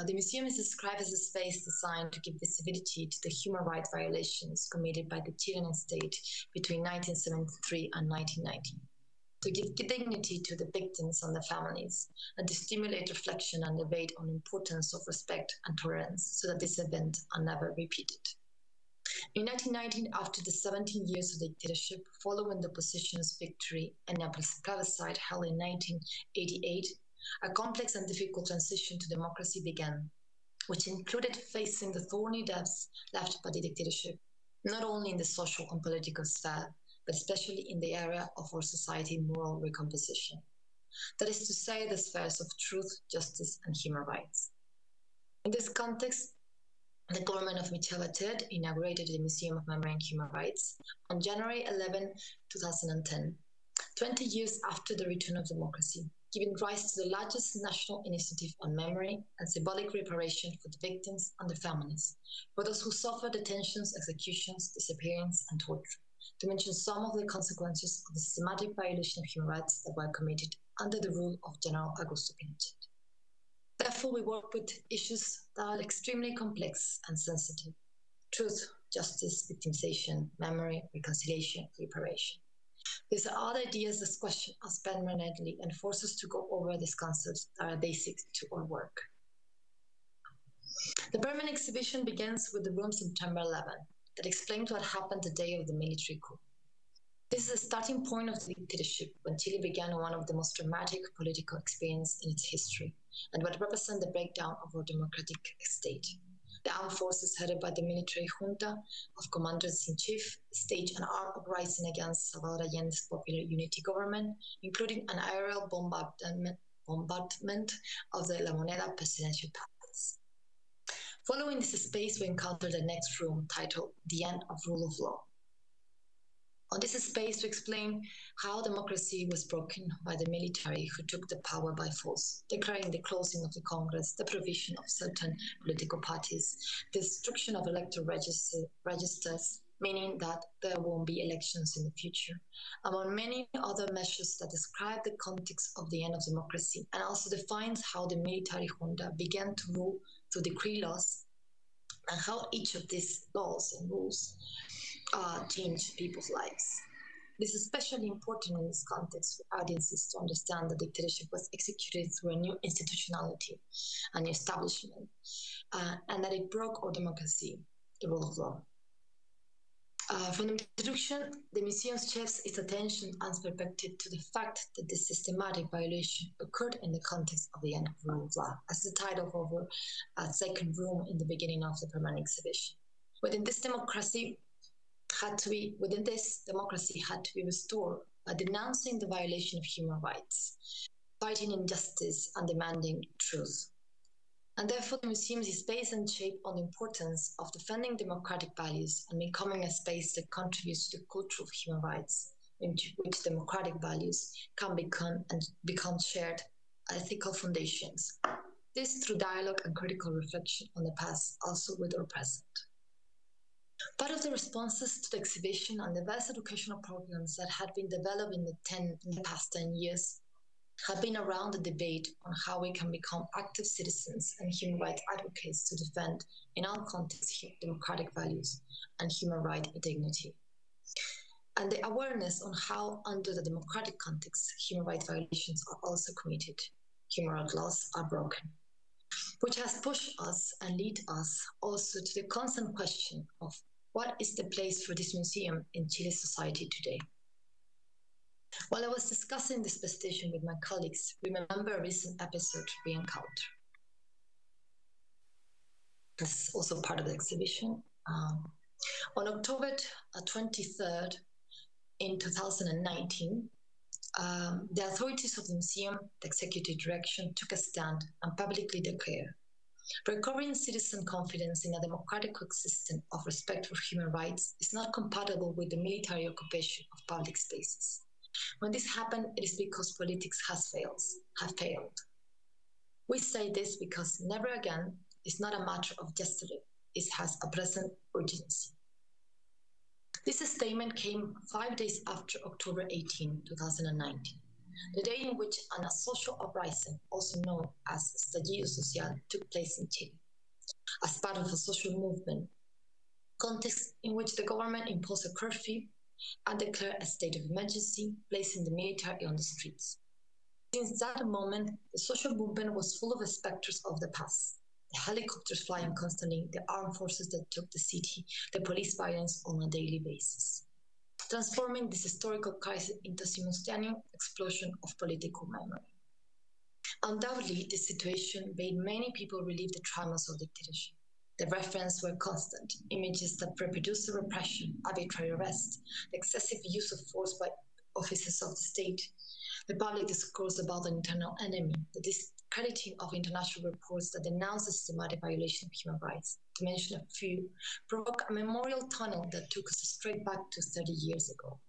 the museum is described as a space designed to give visibility to the human rights violations committed by the Chilean state between 1973 and 1990, to give dignity to the victims and their families, and to stimulate reflection and debate on the importance of respect and tolerance so that this event are never repeated. In 1919, after the 17 years of dictatorship, following the opposition's victory and a plebiscite held in 1988, a complex and difficult transition to democracy began, which included facing the thorny depths left by the dictatorship, not only in the social and political sphere, but especially in the area of our society moral recomposition. That is to say, the spheres of truth, justice, and human rights. In this context, the government of Michel Bachelet inaugurated the Museum of Memory and Human Rights on January 11, 2010, 20 years after the return of democracy, giving rise to the largest national initiative on memory and symbolic reparation for the victims and their families, for those who suffered detentions, executions, disappearance, and torture, to mention some of the consequences of the systematic violation of human rights that were committed under the rule of General Augusto Pinochet. Therefore, we work with issues that are extremely complex and sensitive: truth, justice, victimization, memory, reconciliation, reparation. These are other ideas that question us permanently and force us to go over these concepts that are basic to our work. The permanent exhibition begins with the room September 11, that explains what happened the day of the military coup. This is the starting point of the dictatorship, when Chile began one of the most dramatic political experiences in its history, and what represents the breakdown of our democratic state. The armed forces headed by the military junta of commanders-in-chief staged an armed uprising against Salvador Allende's Popular Unity government, including an aerial bombardment of the La Moneda presidential palace. Following this space, we encounter the next room, titled The End of Rule of Law. On this space, we explain how democracy was broken by the military, who took the power by force, declaring the closing of the Congress, the provision of certain political parties, the destruction of electoral registers, meaning that there won't be elections in the future, among many other measures that describe the context of the end of democracy, and also defines how the military junta began to rule through decree laws, and how each of these laws and rules change people's lives. This is especially important in this context for audiences to understand that the dictatorship was executed through a new institutionality, a new establishment, and that it broke our democracy, the rule of law. From the introduction, the museum shifts its attention and perspective to the fact that this systematic violation occurred in the context of the end of rule of law, as the title of our second room in the beginning of the permanent exhibition. Within this democracy had to be restored by denouncing the violation of human rights, fighting injustice, and demanding truth. And therefore, the museum is based and shaped on the importance of defending democratic values and becoming a space that contributes to the culture of human rights, in which democratic values can become shared ethical foundations. This through dialogue and critical reflection on the past, also with our present. Part of the responses to the exhibition and the vast educational programs that had been developed in the past 10 years have been around the debate on how we can become active citizens and human rights advocates to defend, in all contexts, democratic values and human right dignity. And the awareness on how, under the democratic context, human rights violations are also committed, human rights laws are broken, which has pushed us and lead us also to the constant question of what is the place for this museum in Chile's society today. While I was discussing this presentation with my colleagues, we remember a recent episode re-encounter. This is also part of the exhibition. On October 23rd in 2019, the authorities of the museum, the executive direction, took a stand and publicly declared, recovering citizen confidence in a democratic coexistence of respect for human rights is not compatible with the military occupation of public spaces. When this happened, it is because politics have failed. We say this because never again is not a matter of yesterday, it has a present urgency. This statement came 5 days after October 18, 2019, the day in which a social uprising, also known as Estallido Social, took place in Chile. As part of a social movement, context in which the government imposed a curfew and declared a state of emergency, placing the military on the streets. Since that moment, the social movement was full of specters of the past. The helicopters flying constantly, the armed forces that took the city, the police violence on a daily basis, transforming this historical crisis into a simultaneous explosion of political memory. Undoubtedly, this situation made many people relive the traumas of dictatorship. The references were constant, images that reproduced the repression, arbitrary arrest, the excessive use of force by officers of the state, the public discourse about an internal enemy, the discrediting of international reports that denounce the systematic violation of human rights, to mention a few, provoked a memorial tunnel that took us straight back to 30 years ago.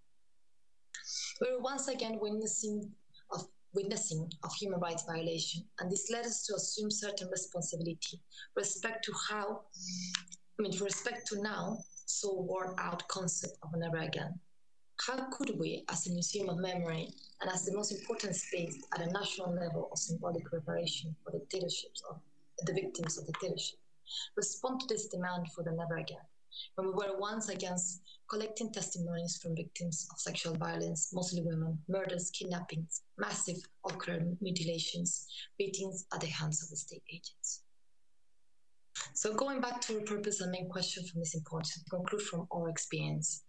We were once again witnessing of human rights violation, and this led us to assume certain responsibility respect to now so worn out concept of never again. How could we, as a museum of memory and as the most important space at a national level of symbolic reparation for dictatorships of the victims of dictatorship, respond to this demand for the never again, when we were once again collecting testimonies from victims of sexual violence, mostly women, murders, kidnappings, massive ocular mutilations, beatings at the hands of the state agents. So going back to our purpose and main question from this important to conclude from our experience.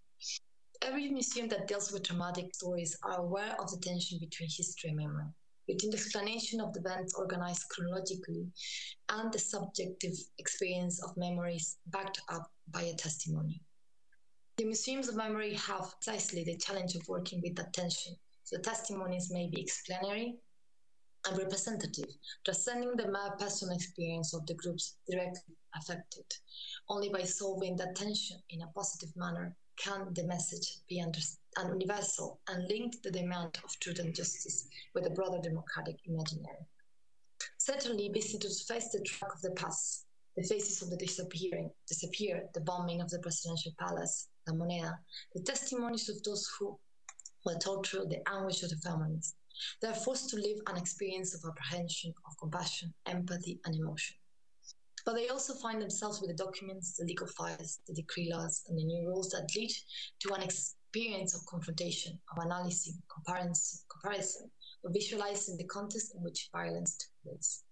Every museum that deals with traumatic stories are aware of the tension between history and memory, between the explanation of the events organized chronologically and the subjective experience of memories backed up by a testimony. The museums of memory have precisely the challenge of working with that tension, so the testimonies may be explanatory and representative, transcending the mere personal experience of the groups directly affected. Only by solving that tension in a positive manner can the message be universal and link the demand of truth and justice with a broader democratic imaginary. Certainly, visitors face the track of the past, the faces of the disappeared, the bombing of the presidential palace, La Moneda, the testimonies of those who were tortured, the anguish of the families. They are forced to live an experience of apprehension, of compassion, empathy, and emotion. But they also find themselves with the documents, the legal files, the decree laws, and the new rules that lead to an experience of confrontation, of analysis, comparison, of visualizing the context in which violence took place.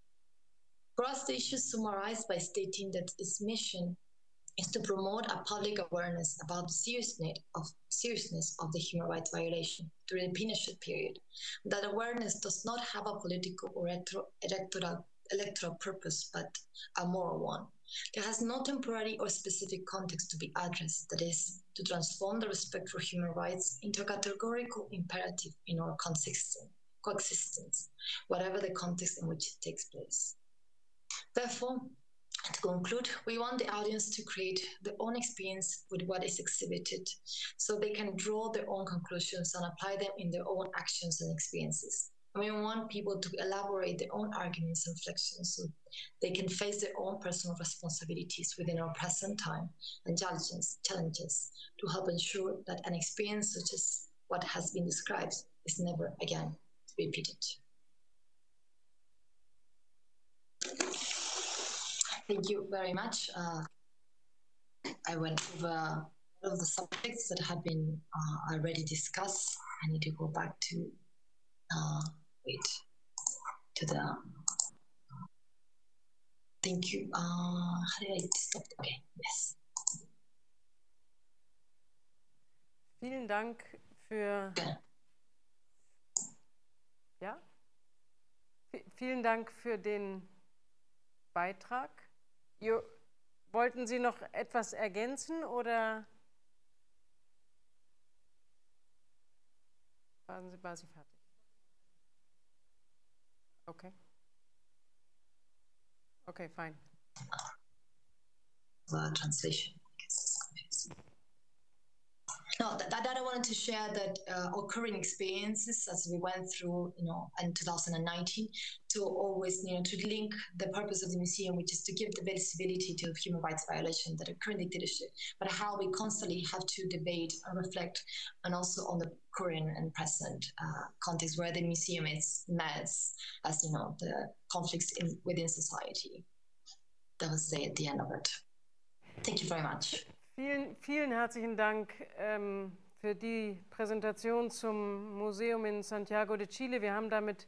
For us, the issue is summarized by stating that its mission is to promote a public awareness about the seriousness of the human rights violation during the Pinochet period. That awareness does not have a political or electoral purpose, but a moral one. There has no temporary or specific context to be addressed, that is, to transform the respect for human rights into a categorical imperative in our coexistence, whatever the context in which it takes place. Therefore, to conclude, we want the audience to create their own experience with what is exhibited, so they can draw their own conclusions and apply them in their own actions and experiences. And we want people to elaborate their own arguments and reflections so they can face their own personal responsibilities within our present time and challenges to help ensure that an experience such as what has been described is never again repeated. Thank you very much. I went over all of the subjects that have been already discussed. I need to go back to thank you. How did I stop? Okay, yes. Vielen Dank für... Ja? Vielen Dank für den Beitrag. Wollten Sie noch etwas ergänzen oder waren Sie fertig? Okay. Okay, fine. Translation. No, that I wanted to share that occurring experiences as we went through, in 2019, to always, to link the purpose of the museum, which is to give the visibility to human rights violations that occur in dictatorship, but how we constantly have to debate and reflect, and also on the current and present context where the museum is met as, the conflicts within society. That was at the end of it. Thank you very much. Vielen herzlichen Dank für die Präsentation zum Museum in Santiago de Chile. Wir haben damit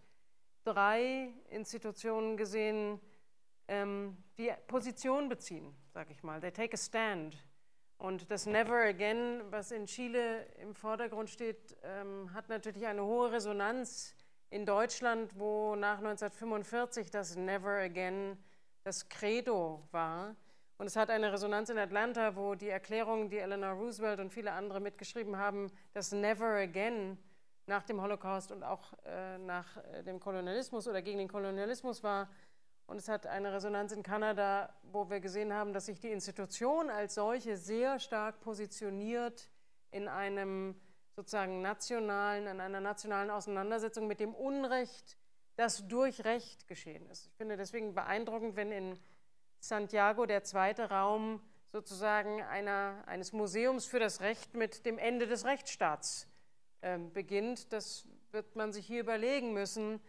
3 Institutionen gesehen, die Position beziehen, sag ich mal. They take a stand. Und das Never Again, was in Chile im Vordergrund steht, hat natürlich eine hohe Resonanz in Deutschland, wo nach 1945 das Never Again das Credo war. Und es hat eine Resonanz in Atlanta, wo die Erklärung, die Eleanor Roosevelt und viele andere mitgeschrieben haben, das Never Again nach dem Holocaust und auch nach dem Kolonialismus oder gegen den Kolonialismus war. Und es hat eine Resonanz in Kanada, wo wir gesehen haben, dass sich die Institution als solche sehr stark positioniert in einem sozusagen in einer nationalen Auseinandersetzung mit dem Unrecht, das durch Recht geschehen ist. Ich finde deswegen beeindruckend, wenn in Santiago der zweite Raum sozusagen eines Museums für das Recht mit dem Ende des Rechtsstaats beginnt. Das wird man sich hier überlegen müssen,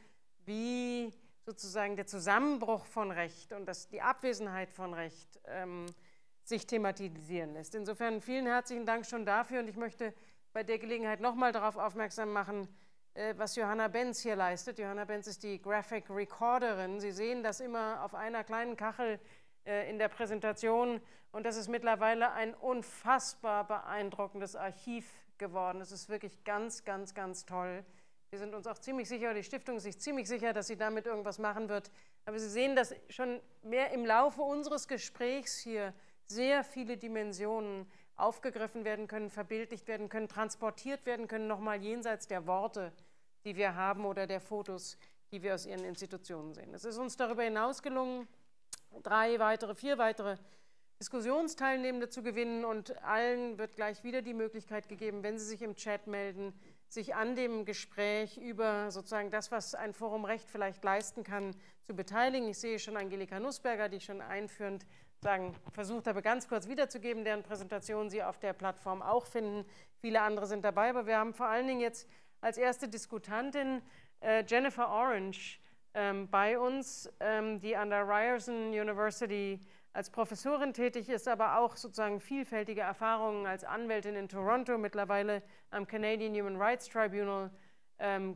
wie sozusagen der Zusammenbruch von Recht und die Abwesenheit von Recht sich thematisieren lässt. Insofern vielen herzlichen Dank schon dafür, und ich möchte bei der Gelegenheit nochmal darauf aufmerksam machen, was Johanna Benz hier leistet. Johanna Benz ist die Graphic Recorderin. Sie sehen das immer auf einer kleinen Kachel in der Präsentation, und das ist mittlerweile ein unfassbar beeindruckendes Archiv geworden. Es ist wirklich ganz, ganz, ganz toll. Wir sind uns auch ziemlich sicher, die Stiftung ist sich ziemlich sicher, dass sie damit irgendwas machen wird. Aber Sie sehen, dass schon mehr im Laufe unseres Gesprächs hier sehr viele Dimensionen aufgegriffen werden können, verbildlicht werden können, transportiert werden können, nochmal jenseits der Worte, die wir haben, oder der Fotos, die wir aus ihren Institutionen sehen. Es ist uns darüber hinaus gelungen, 4 weitere Diskussionsteilnehmende zu gewinnen, und allen wird gleich wieder die Möglichkeit gegeben, wenn sie sich im Chat melden, sich an dem Gespräch über sozusagen das, was ein Forum Recht vielleicht leisten kann, zu beteiligen. Ich sehe schon Angelika Nußberger, die schon einführend versucht habe, ganz kurz wiederzugeben, deren Präsentation Sie auf der Plattform auch finden. Viele andere sind dabei, aber wir haben vor allen Dingen jetzt als erste Diskutantin Jennifer Orange bei uns, die an der Ryerson University als Professorin tätig ist, aber auch sozusagen vielfältige Erfahrungen als Anwältin in Toronto, mittlerweile am Canadian Human Rights Tribunal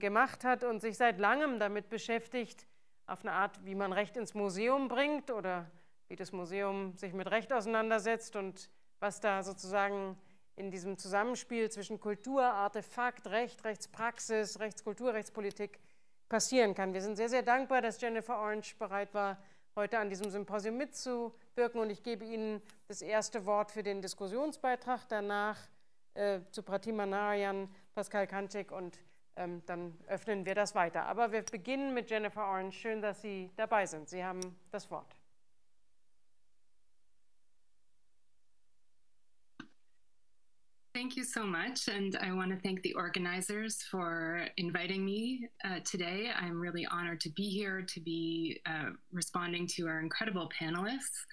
gemacht hat und sich seit langem damit beschäftigt, auf eine Art, wie man Recht ins Museum bringt oder wie das Museum sich mit Recht auseinandersetzt und was da sozusagen in diesem Zusammenspiel zwischen Kultur, Artefakt, Recht, Rechtspraxis, Rechtskultur, Rechtspolitik passieren kann. Wir sind sehr, sehr dankbar, dass Jennifer Orange bereit war, heute an diesem Symposium mitzuwirken, und ich gebe Ihnen das erste Wort für den Diskussionsbeitrag, danach zu Pratima, Narayan, Pascal Kanczyk, und dann öffnen wir das weiter. Aber wir beginnen mit Jennifer Orange. Schön, dass Sie dabei sind. Sie haben das Wort. Thank you so much, and I want to thank the organizers for inviting me today. I'm really honored to be here, to be responding to our incredible panelists,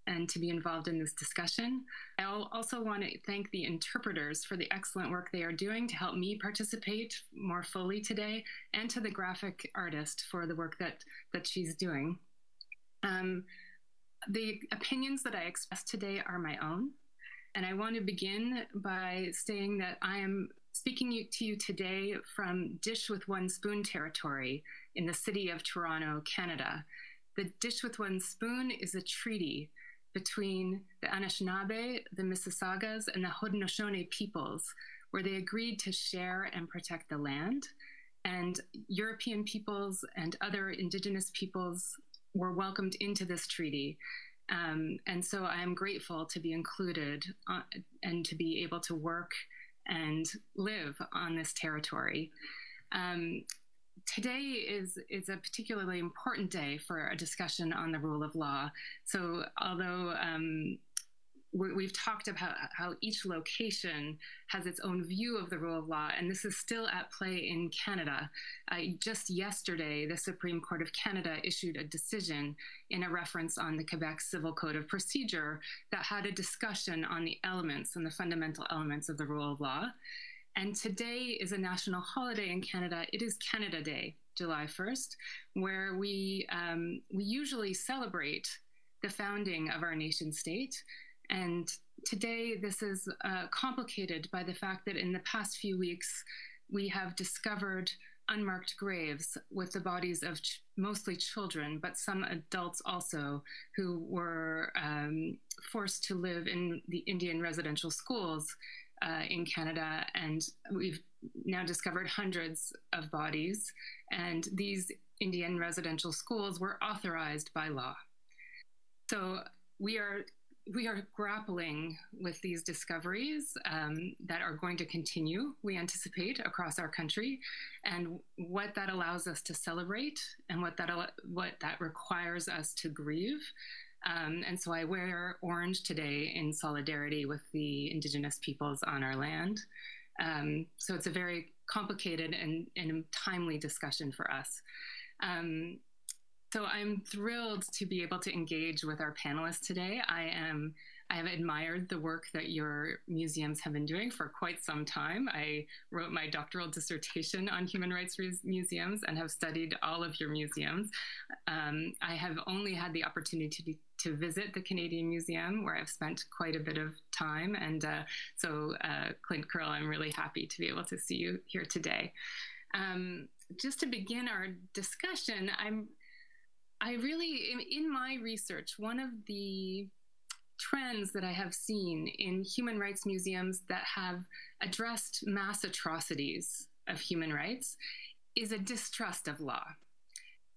and to be involved in this discussion. I also want to thank the interpreters for the excellent work they are doing to help me participate more fully today, and to the graphic artist for the work that she's doing. The opinions that I express today are my own. And I want to begin by saying that I am speaking to you today from Dish with One Spoon territory in the city of Toronto, Canada. The Dish with One Spoon is a treaty between the Anishinaabe, the Mississaugas, and the Haudenosaunee peoples, where they agreed to share and protect the land. And European peoples and other indigenous peoples were welcomed into this treaty. And so I am grateful to be included and to be able to work and live on this territory. Today is a particularly important day for a discussion on the rule of law. So although we've talked about how each location has its own view of the rule of law, and this is still at play in Canada. Just yesterday, the Supreme Court of Canada issued a decision in a reference on the Quebec Civil Code of Procedure that had a discussion on the elements and the fundamental elements of the rule of law. And today is a national holiday in Canada. It is Canada Day, July 1st, where we usually celebrate the founding of our nation state. And today, this is complicated by the fact that in the past few weeks, we have discovered unmarked graves with the bodies of mostly children, but some adults also, who were forced to live in the Indian residential schools in Canada. And we've now discovered hundreds of bodies. And these Indian residential schools were authorized by law. So we are grappling with these discoveries that are going to continue, we anticipate, across our country, and what that allows us to celebrate and what that requires us to grieve. And so I wear orange today in solidarity with the Indigenous peoples on our land. So it's a very complicated and timely discussion for us. So I'm thrilled to be able to engage with our panelists today. I have admired the work that your museums have been doing for quite some time. I wrote my doctoral dissertation on human rights museums and have studied all of your museums. I have only had the opportunity to visit the Canadian Museum, where I've spent quite a bit of time. And so Clint, Curle, I'm really happy to be able to see you here today. Just to begin our discussion, I really, in my research, one of the trends that I have seen in human rights museums that have addressed mass atrocities of human rights is a distrust of law.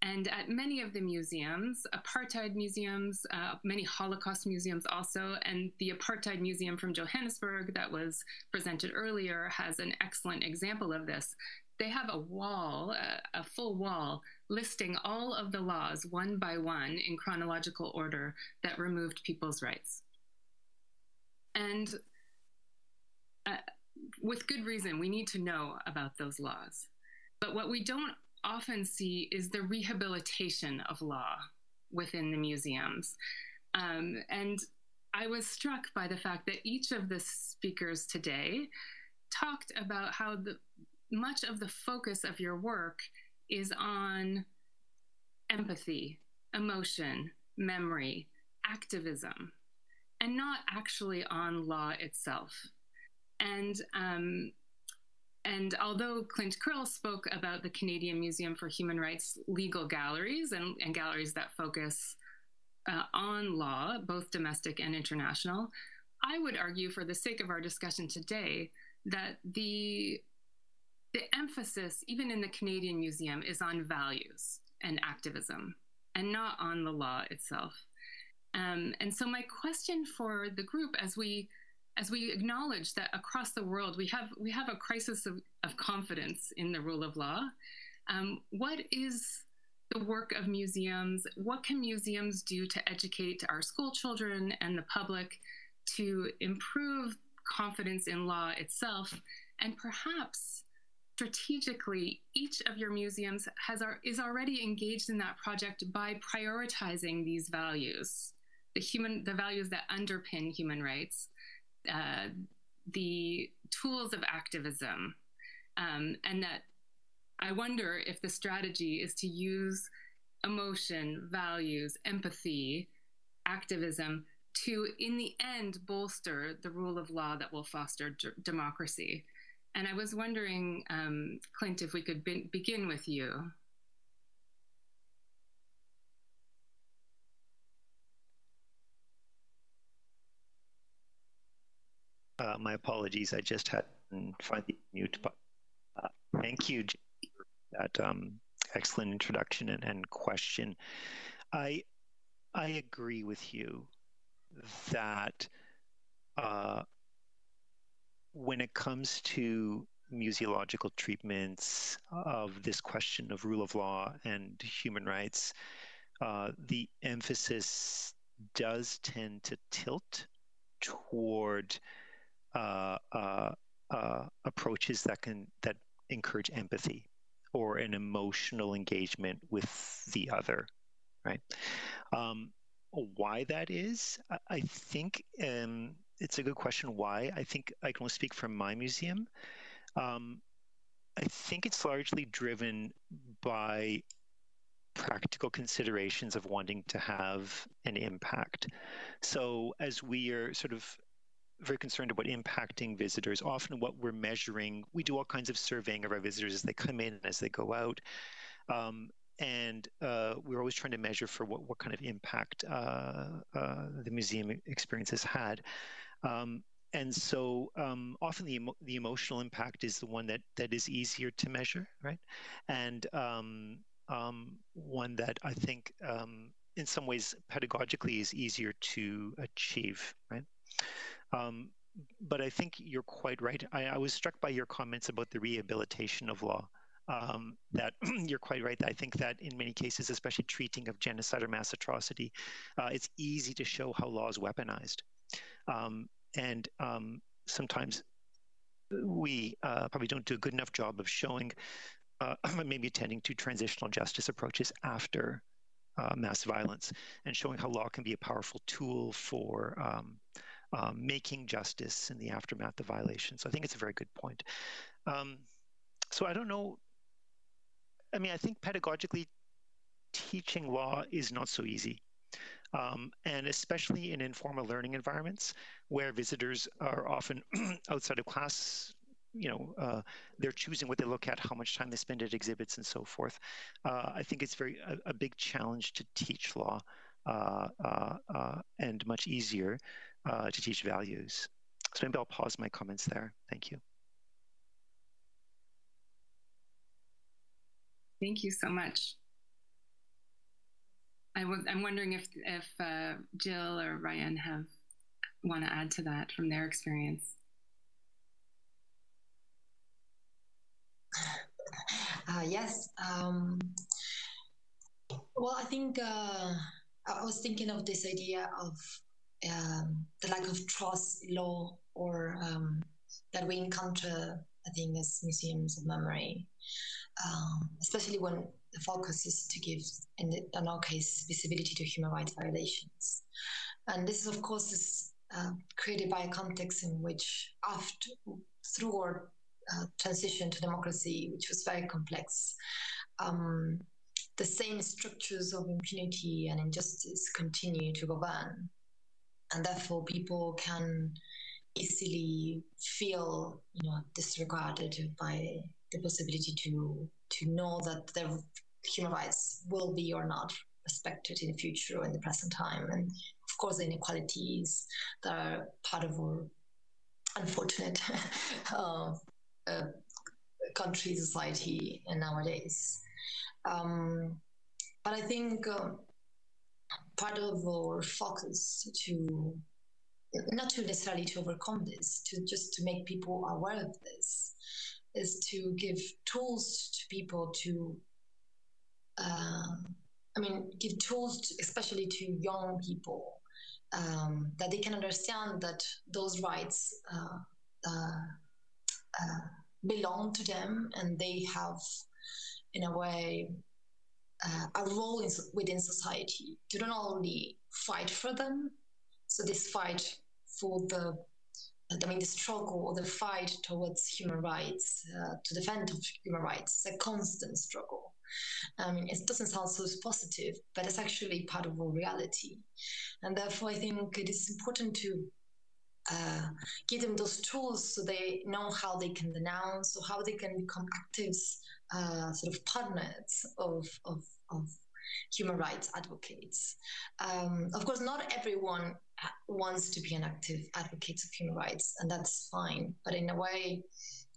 And at many of the museums, apartheid museums, many Holocaust museums also, and the Apartheid Museum from Johannesburg that was presented earlier has an excellent example of this. They have a wall, a full wall, listing all of the laws one by one in chronological order that removed people's rights. And with good reason, we need to know about those laws. But what we don't often see is the rehabilitation of law within the museums. And I was struck by the fact that each of the speakers today talked about how much of the focus of your work is on empathy, emotion, memory, activism, and not actually on law itself. And although Clint Curle spoke about the Canadian Museum for Human Rights legal galleries and galleries that focus on law, both domestic and international, I would argue, for the sake of our discussion today, that the emphasis, even in the Canadian Museum, is on values and activism and not on the law itself. And so my question for the group, as we acknowledge that across the world we have a crisis of confidence in the rule of law, what is the work of museums? What can museums do to educate our school children and the public to improve confidence in law itself? And perhaps strategically, each of your museums is already engaged in that project by prioritizing these values, the values that underpin human rights, the tools of activism, and that I wonder if the strategy is to use emotion, values, empathy, activism to, in the end, bolster the rule of law that will foster democracy. And I was wondering, Clint, if we could begin with you. My apologies, I just had to find the mute button. Thank you for that excellent introduction and question. I agree with you that when it comes to museological treatments of this question of rule of law and human rights, the emphasis does tend to tilt toward approaches that encourage empathy or an emotional engagement with the other, right? Why that is, I think it's a good question. Why? I think I can only speak from my museum. I think it's largely driven by practical considerations of wanting to have an impact. So as we are sort of very concerned about impacting visitors, often what we're measuring, we do all kinds of surveying of our visitors as they come in, as they go out. And we're always trying to measure for what kind of impact the museum experience has had. And so often the emotional impact is the one that is easier to measure, right? And one that I think in some ways pedagogically is easier to achieve, right? But I think you're quite right. I was struck by your comments about the rehabilitation of law. That you're quite right. I think that in many cases, especially treating of genocide or mass atrocity, it's easy to show how law is weaponized. And sometimes we probably don't do a good enough job of showing, maybe attending to transitional justice approaches after mass violence, and showing how law can be a powerful tool for making justice in the aftermath of violation. So I think it's a very good point. So I don't know. I mean, I think pedagogically teaching law is not so easy. And especially in informal learning environments where visitors are often outside of class, they're choosing what they look at, how much time they spend at exhibits and so forth. I think it's a big challenge to teach law and much easier to teach values. So maybe I'll pause my comments there. Thank you. Thank you so much. I'm wondering if Jill or Rayén want to add to that from their experience. Yes. Well, I think I was thinking of this idea of the lack of trust in law, or that we encounter, I think, as museums of memory, especially when the focus is to give, in our case, visibility to human rights violations. And this is, of course, created by a context in which, through our transition to democracy, which was very complex, the same structures of impunity and injustice continue to govern. And therefore, people can easily feel, disregarded by the possibility to know that their human rights will be or not respected in the future or in the present time. And of course, the inequalities that are part of our unfortunate country, society, and nowadays. But I think part of our focus not to necessarily to overcome this, just to make people aware of this, is to give tools to people to, give tools especially to young people, that they can understand that those rights belong to them, and they have, in a way, a role within society to not only fight for them. So this fight for the struggle or the fight towards human rights, to defend human rights, is a constant struggle. It doesn't sound so positive, but it's actually part of our reality. And therefore, I think it is important to give them those tools so they know how they can denounce, or how they can become active sort of partners of human rights advocates. Of course, not everyone wants to be an active advocate of human rights, and that's fine. But in a way,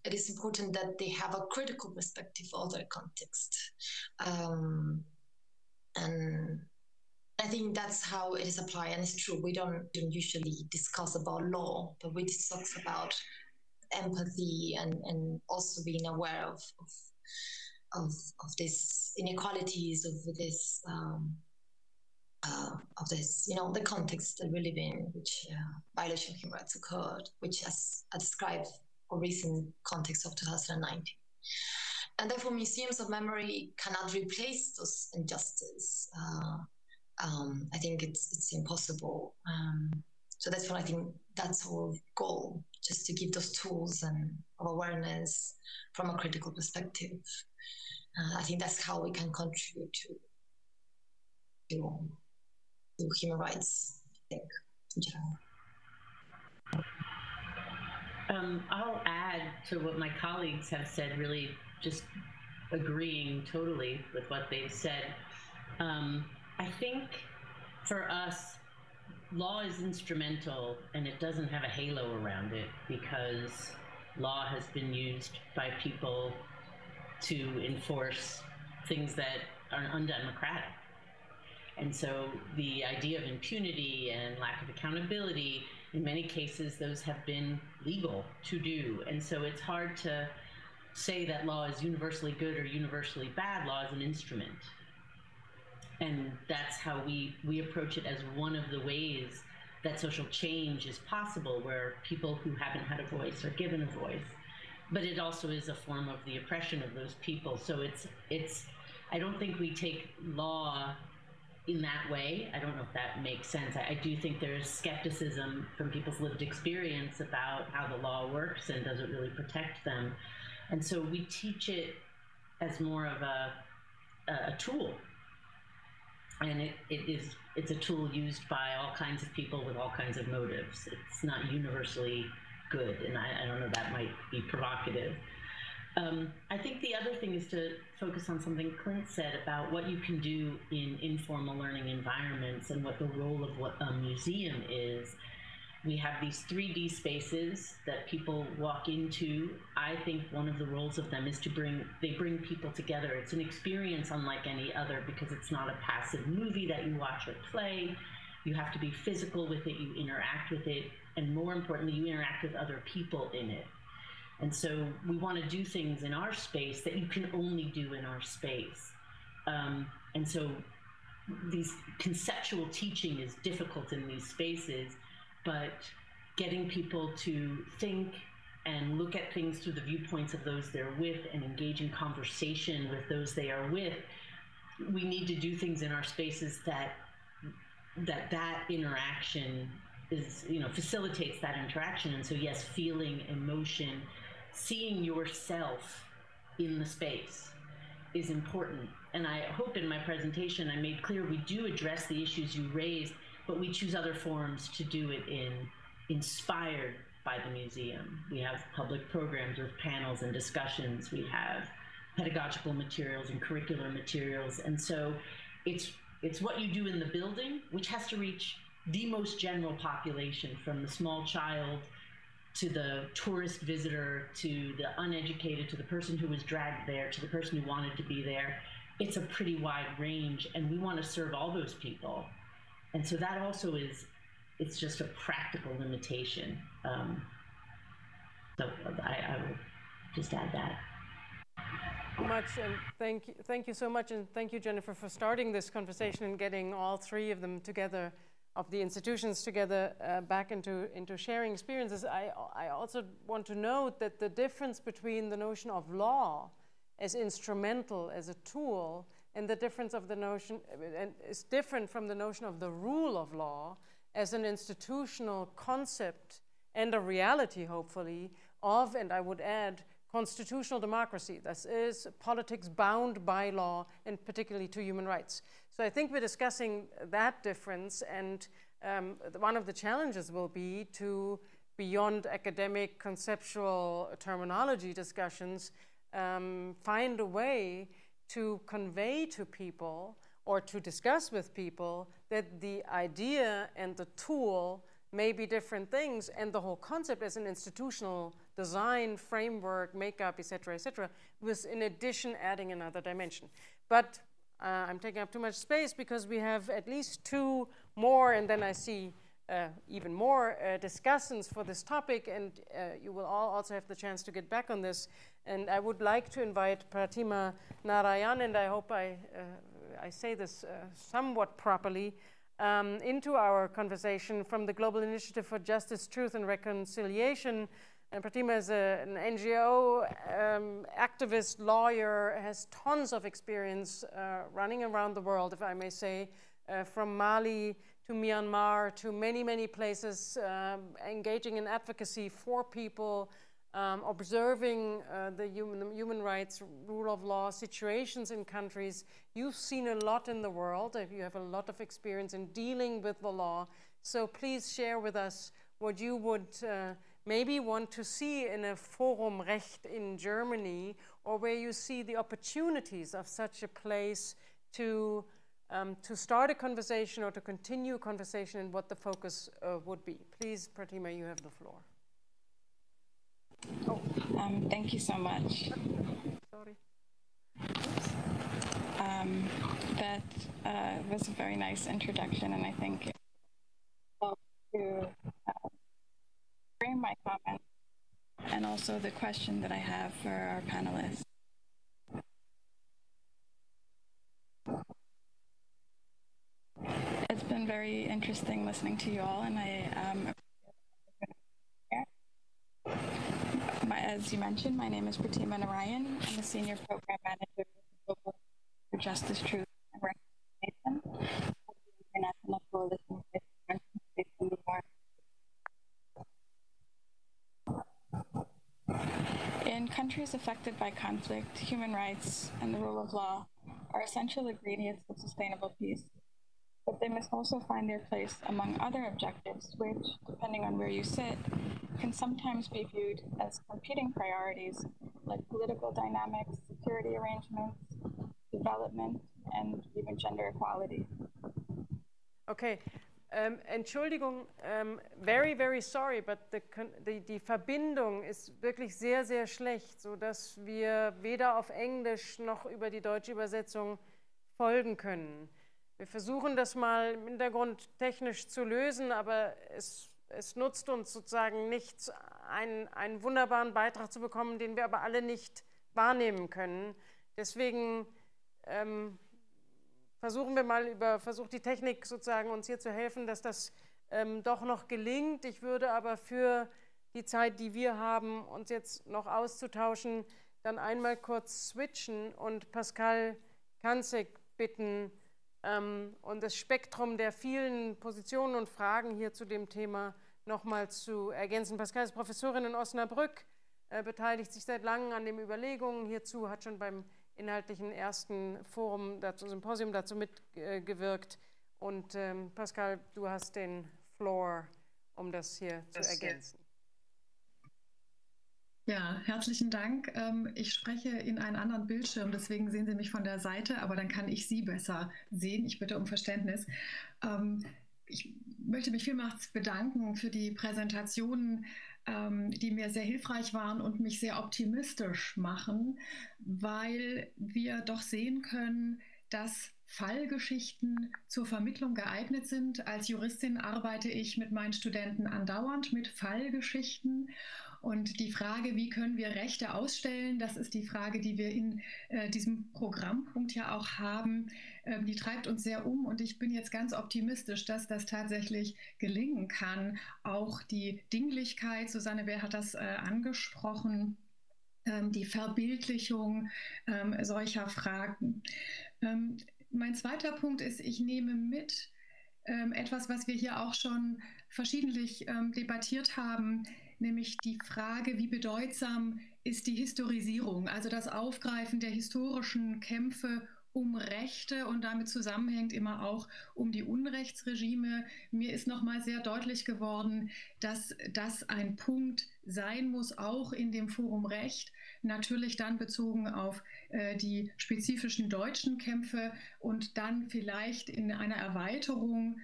it is important that they have a critical perspective of their context. And I think that's how it is applied. And it's true, we don't usually discuss about law, but we discuss about empathy and also being aware of these inequalities, of this of this, the context that we live in, which violation of human rights occurred, which as I described for recent context of 2019. And therefore, museums of memory cannot replace those injustices. I think it's impossible. So that's what I think that's our goal, just to give those tools and of awareness from a critical perspective. I think that's how we can contribute to human rights, I think, in general. I'll add to what my colleagues have said, really just agreeing totally with what they've said. I think for us, law is instrumental and it doesn't have a halo around it because law has been used by people to enforce things that are undemocratic. And so the idea of impunity and lack of accountability, in many cases, those have been legal to do. And so it's hard to say that law is universally good or universally bad. Law is an instrument. And that's how we approach it, as one of the ways that social change is possible, where people who haven't had a voice are given a voice. But it also is a form of the oppression of those people. So it's I don't think we take law in that way. I don't know if that makes sense. I do think there is skepticism from people's lived experience about how the law works and does it really protect them. And so we teach it as more of a tool. And it's a tool used by all kinds of people with all kinds of motives. It's not universally good, and I don't know, that might be provocative. I think the other thing is to focus on something Clint said about what you can do in informal learning environments and what the role of what a museum is. We have these 3D spaces that people walk into. I think one of the roles of them is to bring people together. It's an experience unlike any other because it's not a passive movie that you watch or play. You have to be physical with it, you interact with it, and more importantly, you interact with other people in it. And so we want to do things in our space that you can only do in our space. And so these conceptual teaching is difficult in these spaces, but getting people to think and look at things through the viewpoints of those they're with and engage in conversation with those they are with, we need to do things in our spaces that interaction is, facilitates that interaction. And so yes, feeling, emotion, seeing yourself in the space is important. And I hope in my presentation I made clear we do address the issues you raised, but we choose other forms to do it inspired by the museum. We have public programs with panels and discussions. We have pedagogical materials and curricular materials. And so it's what you do in the building, which has to reach the most general population, from the small child to the tourist visitor, to the uneducated, to the person who was dragged there, to the person who wanted to be there. It's a pretty wide range, and we want to serve all those people. And so that also it's just a practical limitation. So I will just add that. Much, and thank you so much, and thank you, Jennifer, for starting this conversation and getting all three of them together, of the institutions together, back into sharing experiences. I also want to note that the difference between the notion of law as instrumental, as a tool, and the difference of the notion, and is different from the notion of the rule of law as an institutional concept and a reality, hopefully, of, and I would add, constitutional democracy. This is politics bound by law, and particularly to human rights. So I think we're discussing that difference, and one of the challenges will be to, beyond academic conceptual terminology discussions, find a way to convey to people or to discuss with people that the idea and the tool may be different things, and the whole concept as an institutional design, framework, makeup, et cetera, was in addition adding another dimension. But I'm taking up too much space because we have at least two more, and then I see even more discussants for this topic, and you will all also have the chance to get back on this. And I would like to invite Pratima Narayan, and I hope I say this somewhat properly, into our conversation from the Global Initiative for Justice, Truth and Reconciliation. And Pratima is an NGO activist, lawyer, has tons of experience running around the world, if I may say, from Mali to Myanmar to many, many places, engaging in advocacy for people, observing the human rights, rule of law situations in countries. You've seen a lot in the world. You have a lot of experience in dealing with the law. So please share with us what you would maybe want to see in a Forum Recht in Germany, or where you see the opportunities of such a place to start a conversation or to continue a conversation, and what the focus would be. Please, Pratima, you have the floor. Oh. Thank you so much. Sorry. That was a very nice introduction, and I think it helped to frame my comments and also the question that I have for our panelists. It's been very interesting listening to you all, and as you mentioned, my name is Pratima Narayan. I'm a senior program manager for Justice, Truth, and Reconciliation of the International Coalition for Based in New York. In countries affected by conflict, human rights and the rule of law are essential ingredients of sustainable peace. But they must also find their place among other objectives, which, depending on where you sit, can sometimes be viewed as competing priorities, like political dynamics, security arrangements, development, and even gender equality. Okay, Entschuldigung, very, very sorry, but die Verbindung ist wirklich sehr, sehr schlecht, sodass wir weder auf Englisch noch über die deutsche Übersetzung folgen können. Wir versuchen das mal im Hintergrund technisch zu lösen, aber es nutzt uns sozusagen nichts, einen wunderbaren Beitrag zu bekommen, den wir aber alle nicht wahrnehmen können. Deswegen versucht die Technik sozusagen uns hier zu helfen, dass das doch noch gelingt. Ich würde aber für die Zeit, die wir haben, uns jetzt noch auszutauschen, dann einmal kurz switchen und Pascal Kanzig bitten, und das Spektrum der vielen Positionen und Fragen hier zu dem Thema nochmal zu ergänzen. Pascal ist Professorin in Osnabrück, beteiligt sich seit langem an den Überlegungen hierzu, hat schon beim inhaltlichen ersten Symposium dazu mitgewirkt. Und Pascal, du hast den Floor, um das hier zu ergänzen. Ja, herzlichen Dank. Ich spreche in einen anderen Bildschirm, deswegen sehen Sie mich von der Seite, aber dann kann ich Sie besser sehen. Ich bitte um Verständnis. Ich möchte mich vielmals bedanken für die Präsentationen, die mir sehr hilfreich waren und mich sehr optimistisch machen, weil wir doch sehen können, dass Fallgeschichten zur Vermittlung geeignet sind. Als Juristin arbeite ich mit meinen Studenten andauernd mit Fallgeschichten. Und die Frage, wie können wir Rechte ausstellen, das ist die Frage, die wir in diesem Programmpunkt ja auch haben. Die treibt uns sehr um, und ich bin jetzt ganz optimistisch, dass das tatsächlich gelingen kann. Auch die Dinglichkeit, Susanne Baer hat das angesprochen, die Verbildlichung solcher Fragen. Mein zweiter Punkt ist, ich nehme mit etwas, was wir hier auch schon verschiedentlich debattiert haben, nämlich die Frage, wie bedeutsam ist die Historisierung, also das Aufgreifen der historischen Kämpfe um Rechte und damit zusammenhängt immer auch um die Unrechtsregime. Mir ist nochmal sehr deutlich geworden, dass das ein Punkt sein muss, auch in dem Forum Recht, natürlich dann bezogen auf die spezifischen deutschen Kämpfe und dann vielleicht in einer Erweiterung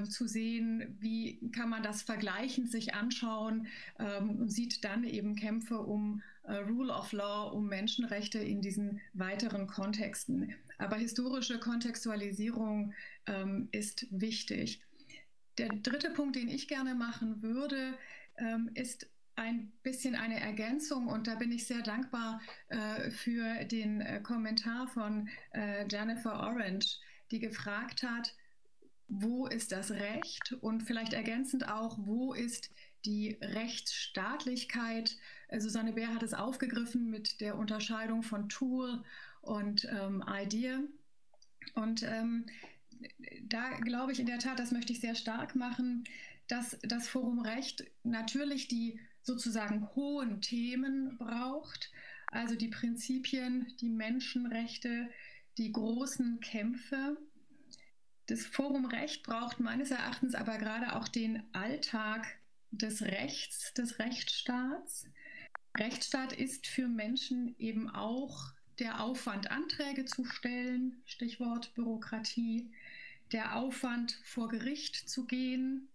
zu sehen, wie kann man das vergleichend sich anschauen und sieht dann eben Kämpfe um Rule of Law, um Menschenrechte in diesen weiteren Kontexten. Aber historische Kontextualisierung ist wichtig. Der dritte Punkt, den ich gerne machen würde, ist ein bisschen eine Ergänzung, und da bin ich sehr dankbar für den Kommentar von Jennifer Orange, die gefragt hat, wo ist das Recht, und vielleicht ergänzend auch, wo ist die Rechtsstaatlichkeit. Susanne Baer hat es aufgegriffen mit der Unterscheidung von Tool und Idea. Und da glaube ich in der Tat, das möchte ich sehr stark machen, dass das Forum Recht natürlich die sozusagen hohen Themen braucht, also die Prinzipien, die Menschenrechte, die großen Kämpfe. Das Forum Recht braucht meines Erachtens aber gerade auch den Alltag des Rechts, des Rechtsstaats. Rechtsstaat ist für Menschen eben auch der Aufwand, Anträge zu stellen, Stichwort Bürokratie, der Aufwand, vor Gericht zu gehen,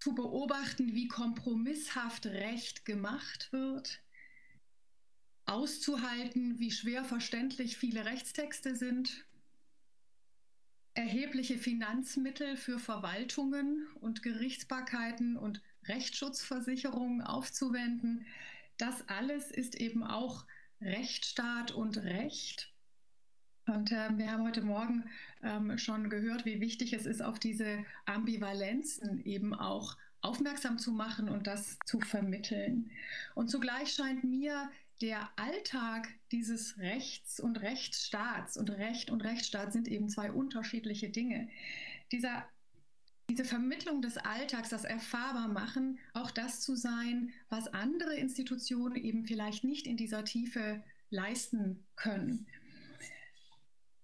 zu beobachten, wie kompromisshaft Recht gemacht wird, auszuhalten, wie schwer verständlich viele Rechtstexte sind, erhebliche Finanzmittel für Verwaltungen und Gerichtsbarkeiten und Rechtsschutzversicherungen aufzuwenden. Das alles ist eben auch Rechtsstaat und Recht. Und wir haben heute Morgen schon gehört, wie wichtig es ist, auf diese Ambivalenzen eben auch aufmerksam zu machen und das zu vermitteln. Und zugleich scheint mir der Alltag dieses Rechts und Rechtsstaats, und Recht und Rechtsstaat sind eben zwei unterschiedliche Dinge, diese Vermittlung des Alltags, das erfahrbar machen, auch das zu sein, was andere Institutionen eben vielleicht nicht in dieser Tiefe leisten können.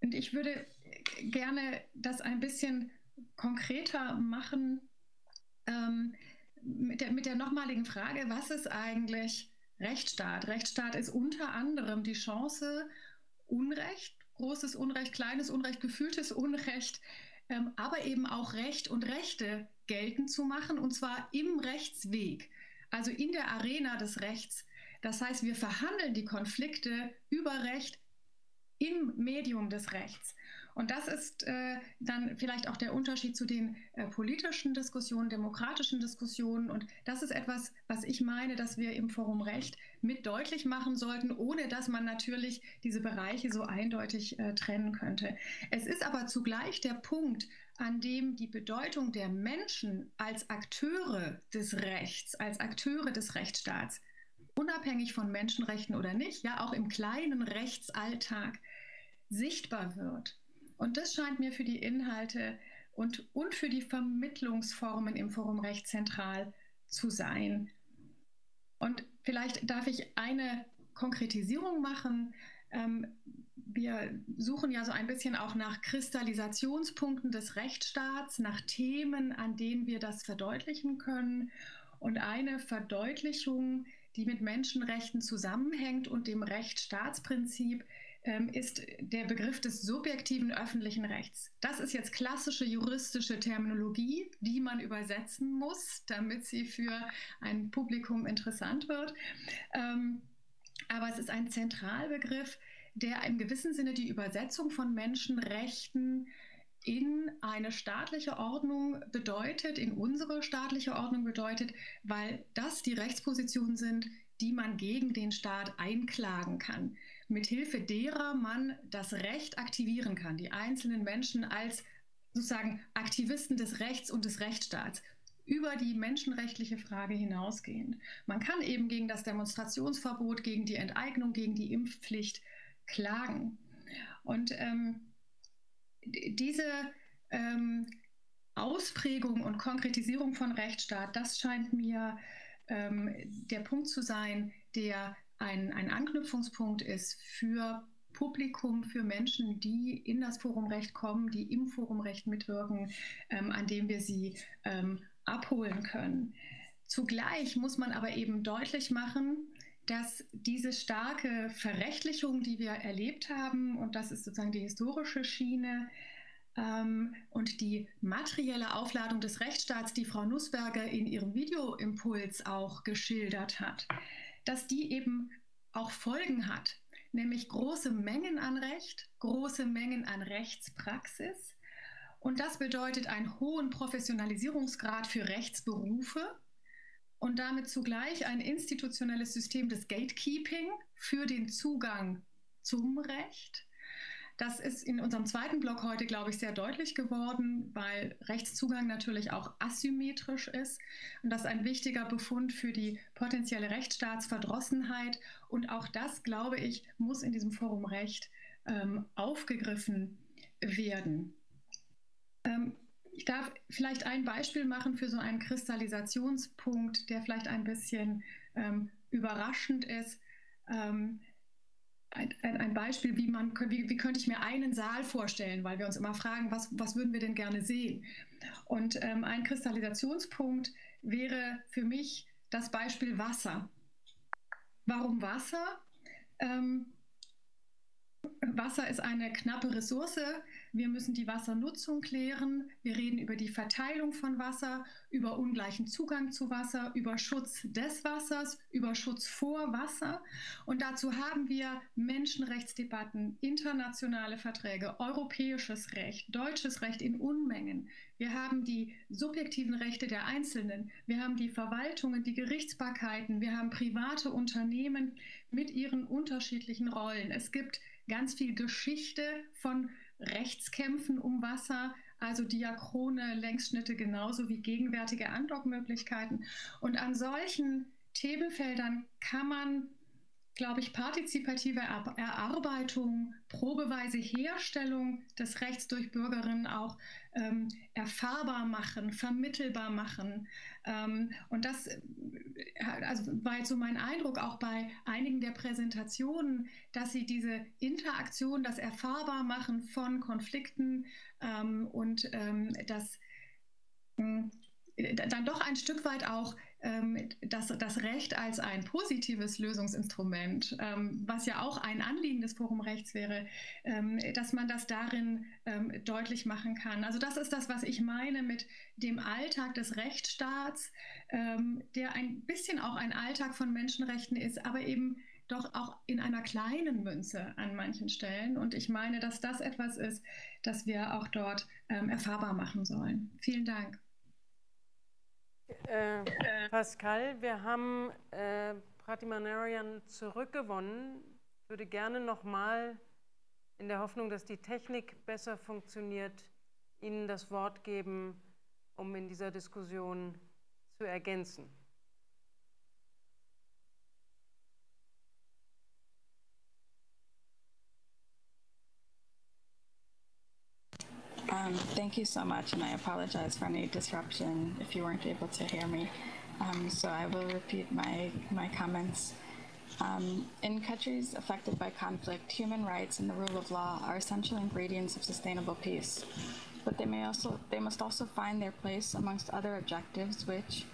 Und ich würde gerne das ein bisschen konkreter machen mit der nochmaligen Frage, was ist eigentlich Rechtsstaat? Rechtsstaat ist unter anderem die Chance, Unrecht, großes Unrecht, kleines Unrecht, gefühltes Unrecht, aber eben auch Recht und Rechte geltend zu machen, und zwar im Rechtsweg, also in der Arena des Rechts. Das heißt, wir verhandeln die Konflikte über Recht im Medium des Rechts. Und das ist dann vielleicht auch der Unterschied zu den politischen Diskussionen, demokratischen Diskussionen. Und das ist etwas, was ich meine, dass wir im Forum Recht mit deutlich machen sollten, ohne dass man natürlich diese Bereiche so eindeutig trennen könnte. Es ist aber zugleich der Punkt, an dem die Bedeutung der Menschen als Akteure des Rechts, als Akteure des Rechtsstaats, unabhängig von Menschenrechten oder nicht, ja auch im kleinen Rechtsalltag sichtbar wird. Und das scheint mir für die Inhalte und für die Vermittlungsformen im Forum Recht zentral zu sein. Und vielleicht darf ich eine Konkretisierung machen. Wir suchen ja so ein bisschen auch nach Kristallisationspunkten des Rechtsstaats, nach Themen, an denen wir das verdeutlichen können. Und eine Verdeutlichung, die mit Menschenrechten zusammenhängt und dem Rechtsstaatsprinzip, ist der Begriff des subjektiven öffentlichen Rechts. Das ist jetzt klassische juristische Terminologie, die man übersetzen muss, damit sie für ein Publikum interessant wird. Aber es ist ein Zentralbegriff, der im gewissen Sinne die Übersetzung von Menschenrechten in eine staatliche Ordnung bedeutet, in unsere staatliche Ordnung bedeutet, weil das die Rechtspositionen sind, die man gegen den Staat einklagen kann, mithilfe derer man das Recht aktivieren kann, die einzelnen Menschen als sozusagen Aktivisten des Rechts und des Rechtsstaats, über die menschenrechtliche Frage hinausgehend. Man kann eben gegen das Demonstrationsverbot, gegen die Enteignung, gegen die Impfpflicht klagen. Und diese Ausprägung und Konkretisierung von Rechtsstaat, das scheint mir der Punkt zu sein, der ein Anknüpfungspunkt ist für Publikum, für Menschen, die in das Forumrecht kommen, die im Forumrecht mitwirken, an dem wir sie abholen können. Zugleich muss man aber eben deutlich machen, dass diese starke Verrechtlichung, die wir erlebt haben, und das ist sozusagen die historische Schiene, und die materielle Aufladung des Rechtsstaats, die Frau Nußberger in ihrem Videoimpuls auch geschildert hat, dass die eben auch Folgen hat, nämlich große Mengen an Recht, große Mengen an Rechtspraxis Und das bedeutet einen hohen Professionalisierungsgrad für Rechtsberufe und damit zugleich ein institutionelles System des Gatekeeping für den Zugang zum Recht. Das ist in unserem zweiten Block heute, glaube ich, sehr deutlich geworden, weil Rechtszugang natürlich auch asymmetrisch ist. Und das ist ein wichtiger Befund für die potenzielle Rechtsstaatsverdrossenheit. Und auch das, glaube ich, muss in diesem Forum Recht aufgegriffen werden. Ich darf vielleicht ein Beispiel machen für so einen Kristallisationspunkt, der vielleicht ein bisschen überraschend ist. Ein Beispiel, wie könnte ich mir einen Saal vorstellen, weil wir uns immer fragen, was würden wir denn gerne sehen? Und ein Kristallisationspunkt wäre für mich das Beispiel Wasser. Warum Wasser? Wasser ist eine knappe Ressource. Wir müssen die Wassernutzung klären. Wir reden über die Verteilung von Wasser, über ungleichen Zugang zu Wasser, über Schutz des Wassers, über Schutz vor Wasser. Und dazu haben wir Menschenrechtsdebatten, internationale Verträge, europäisches Recht, deutsches Recht in Unmengen. Wir haben die subjektiven Rechte der Einzelnen. Wir haben die Verwaltungen, die Gerichtsbarkeiten. Wir haben private Unternehmen mit ihren unterschiedlichen Rollen. Es gibt ganz viel Geschichte von Rechtskämpfen um Wasser, also diachrone Längsschnitte genauso wie gegenwärtige Andockmöglichkeiten. Und an solchen Themenfeldern kann man, glaube ich, partizipative Erarbeitung, probeweise Herstellung des Rechts durch Bürgerinnen auch erfahrbar machen, vermittelbar machen. Und das war jetzt so mein Eindruck auch bei einigen der Präsentationen, dass sie diese Interaktion, das Erfahrbarmachen von Konflikten und das dann doch ein Stück weit auch das Recht als ein positives Lösungsinstrument, was ja auch ein Anliegen des Forum Rechts wäre, dass man das darin deutlich machen kann. Also das ist das, was ich meine mit dem Alltag des Rechtsstaats, der ein bisschen auch ein Alltag von Menschenrechten ist, aber eben doch auch in einer kleinen Münze an manchen Stellen. Und ich meine, dass das etwas ist, das wir auch dort erfahrbar machen sollen. Vielen Dank. Pascal, wir haben Pratima Narayan zurückgewonnen. Ich würde gerne nochmal in der Hoffnung, dass die Technik besser funktioniert, Ihnen das Wort geben, um in dieser Diskussion zu ergänzen. Thank you so much, and I apologize for any disruption if you weren't able to hear me. So I will repeat my comments. In countries affected by conflict, human rights and the rule of law are essential ingredients of sustainable peace. But they must also find their place amongst other objectives which,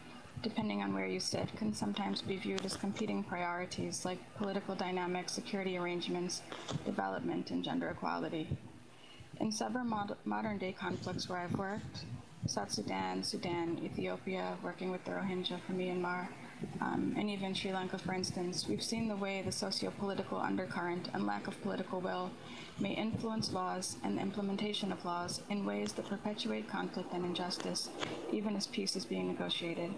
depending on where you sit, can sometimes be viewed as competing priorities like political dynamics, security arrangements, development, and gender equality. In several modern-day conflicts where I've worked, South Sudan, Ethiopia, working with the Rohingya from Myanmar, and even Sri Lanka, for instance, we've seen the way the socio-political undercurrent and lack of political will may influence laws and the implementation of laws in ways that perpetuate conflict and injustice, even as peace is being negotiated.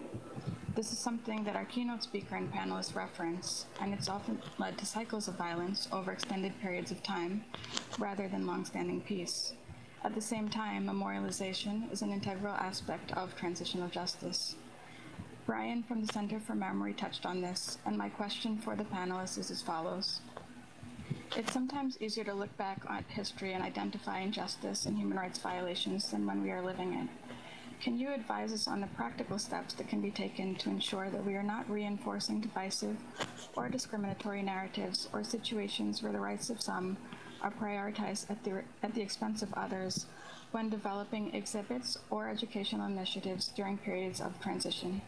This is something that our keynote speaker and panelists reference, and it's often led to cycles of violence over extended periods of time, rather than long-standing peace. At the same time, memorialization is an integral aspect of transitional justice. Rayén from the Center for Memory touched on this, and my question for the panelists is as follows. It's sometimes easier to look back at history and identify injustice and human rights violations than when we are living it. Can you advise us on the practical steps that can be taken to ensure that we are not reinforcing divisive or discriminatory narratives or situations where the rights of some are prioritized at the expense of others when developing exhibits or educational initiatives during periods of transition?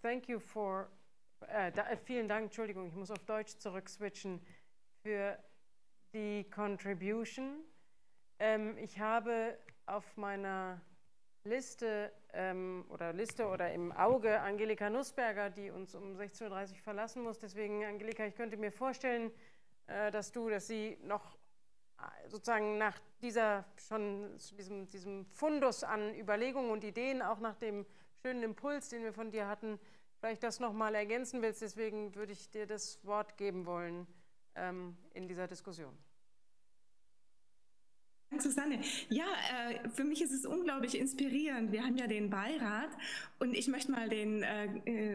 Thank you for, vielen Dank, Entschuldigung, ich muss auf Deutsch zurückswitchen, für die Contribution. Ich habe auf meiner Liste oder im Auge Angelika Nußberger, die uns um 16:30 Uhr verlassen muss. Deswegen, Angelika, ich könnte mir vorstellen, dass sie noch sozusagen nach diesem Fundus an Überlegungen und Ideen, auch nach dem schönen Impuls, den wir von dir hatten, vielleicht das nochmal ergänzen willst. Deswegen würde ich dir das Wort geben wollen in dieser Diskussion. Susanne, ja, für mich ist es unglaublich inspirierend. Wir haben ja den Beirat und ich möchte mal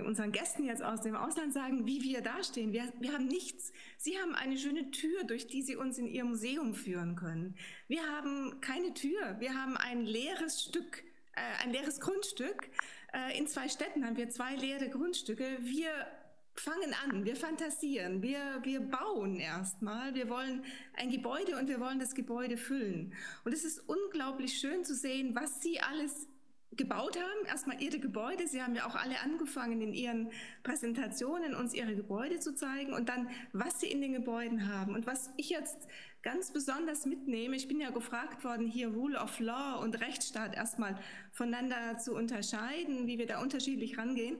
unseren Gästen jetzt aus dem Ausland sagen, wie wir dastehen. Wir haben nichts. Sie haben eine schöne Tür, durch die Sie uns in Ihr Museum führen können. Wir haben keine Tür. Wir haben ein leeres Stück, ein leeres Grundstück. In 2 Städten haben wir 2 leere Grundstücke. Wir fangen an, wir fantasieren, wir bauen erstmal, wir wollen ein Gebäude und wir wollen das Gebäude füllen. Und es ist unglaublich schön zu sehen, was Sie alles gebaut haben. Erstmal Ihre Gebäude, Sie haben ja auch alle angefangen in Ihren Präsentationen uns Ihre Gebäude zu zeigen und dann, was Sie in den Gebäuden haben. Und was ich jetzt ganz besonders mitnehme, ich bin ja gefragt worden, hier Rule of Law und Rechtsstaat erstmal voneinander zu unterscheiden, wie wir da unterschiedlich rangehen.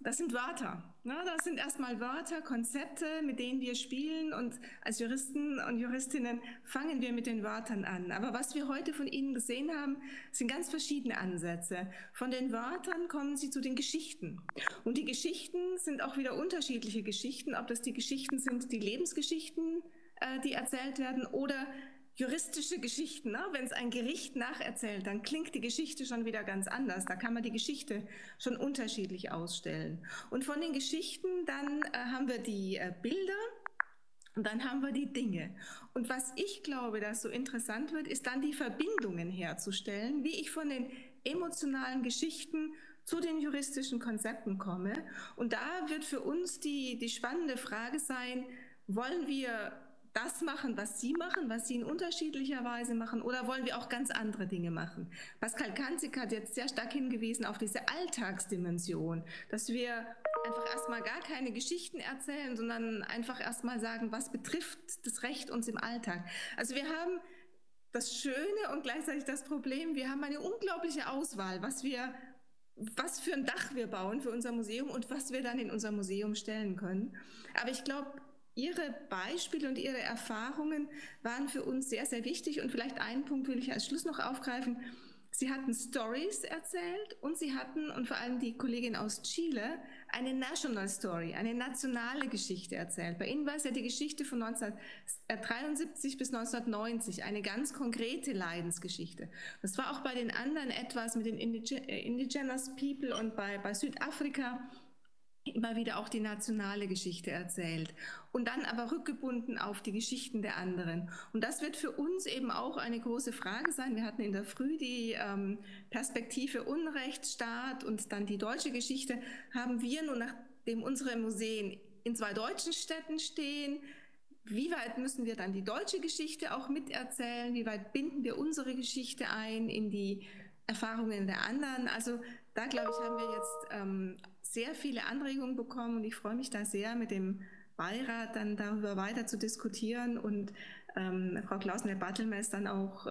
Das sind Wörter. Ne? Das sind erstmal Wörter, Konzepte, mit denen wir spielen und als Juristen und Juristinnen fangen wir mit den Wörtern an. Aber was wir heute von Ihnen gesehen haben, sind ganz verschiedene Ansätze. Von den Wörtern kommen Sie zu den Geschichten. Und die Geschichten sind auch wieder unterschiedliche Geschichten, ob das die Geschichten sind, die Lebensgeschichten, die erzählt werden oder juristische Geschichten, ne? Wenn es ein Gericht nacherzählt, dann klingt die Geschichte schon wieder ganz anders. Da kann man die Geschichte schon unterschiedlich ausstellen. Und von den Geschichten dann haben wir die Bilder und dann haben wir die Dinge. Und was ich glaube, dass so interessant wird, ist dann die Verbindungen herzustellen, wie ich von den emotionalen Geschichten zu den juristischen Konzepten komme. Und da wird für uns die spannende Frage sein, wollen wir das machen, was Sie in unterschiedlicher Weise machen, oder wollen wir auch ganz andere Dinge machen? Pascal Kanzig hat jetzt sehr stark hingewiesen auf diese Alltagsdimension, dass wir einfach erstmal gar keine Geschichten erzählen, sondern einfach erstmal sagen, was betrifft das Recht uns im Alltag. Also wir haben das Schöne und gleichzeitig das Problem, wir haben eine unglaubliche Auswahl, was für ein Dach wir bauen für unser Museum und was wir dann in unser Museum stellen können. Aber ich glaube, Ihre Beispiele und Ihre Erfahrungen waren für uns sehr, sehr wichtig. Und vielleicht einen Punkt will ich als Schluss noch aufgreifen. Sie hatten Stories erzählt und Sie hatten, und vor allem die Kollegin aus Chile, eine National Story, eine nationale Geschichte erzählt. Bei Ihnen war es ja die Geschichte von 1973 bis 1990, eine ganz konkrete Leidensgeschichte. Das war auch bei den anderen etwas mit den Indigenous People und bei Südafrika immer wieder auch die nationale Geschichte erzählt und dann aber rückgebunden auf die Geschichten der anderen. Und das wird für uns eben auch eine große Frage sein. Wir hatten in der Früh die Perspektive Unrechtsstaat und dann die deutsche Geschichte. Haben wir nun, nachdem unsere Museen in 2 deutschen Städten stehen, wie weit müssen wir dann die deutsche Geschichte auch miterzählen? Wie weit binden wir unsere Geschichte ein in die Erfahrungen der anderen? Also da, glaube ich, haben wir jetzt sehr viele Anregungen bekommen und ich freue mich da sehr, mit dem Beirat dann darüber weiter zu diskutieren und Frau Claussen, der Bartelmeister, dann auch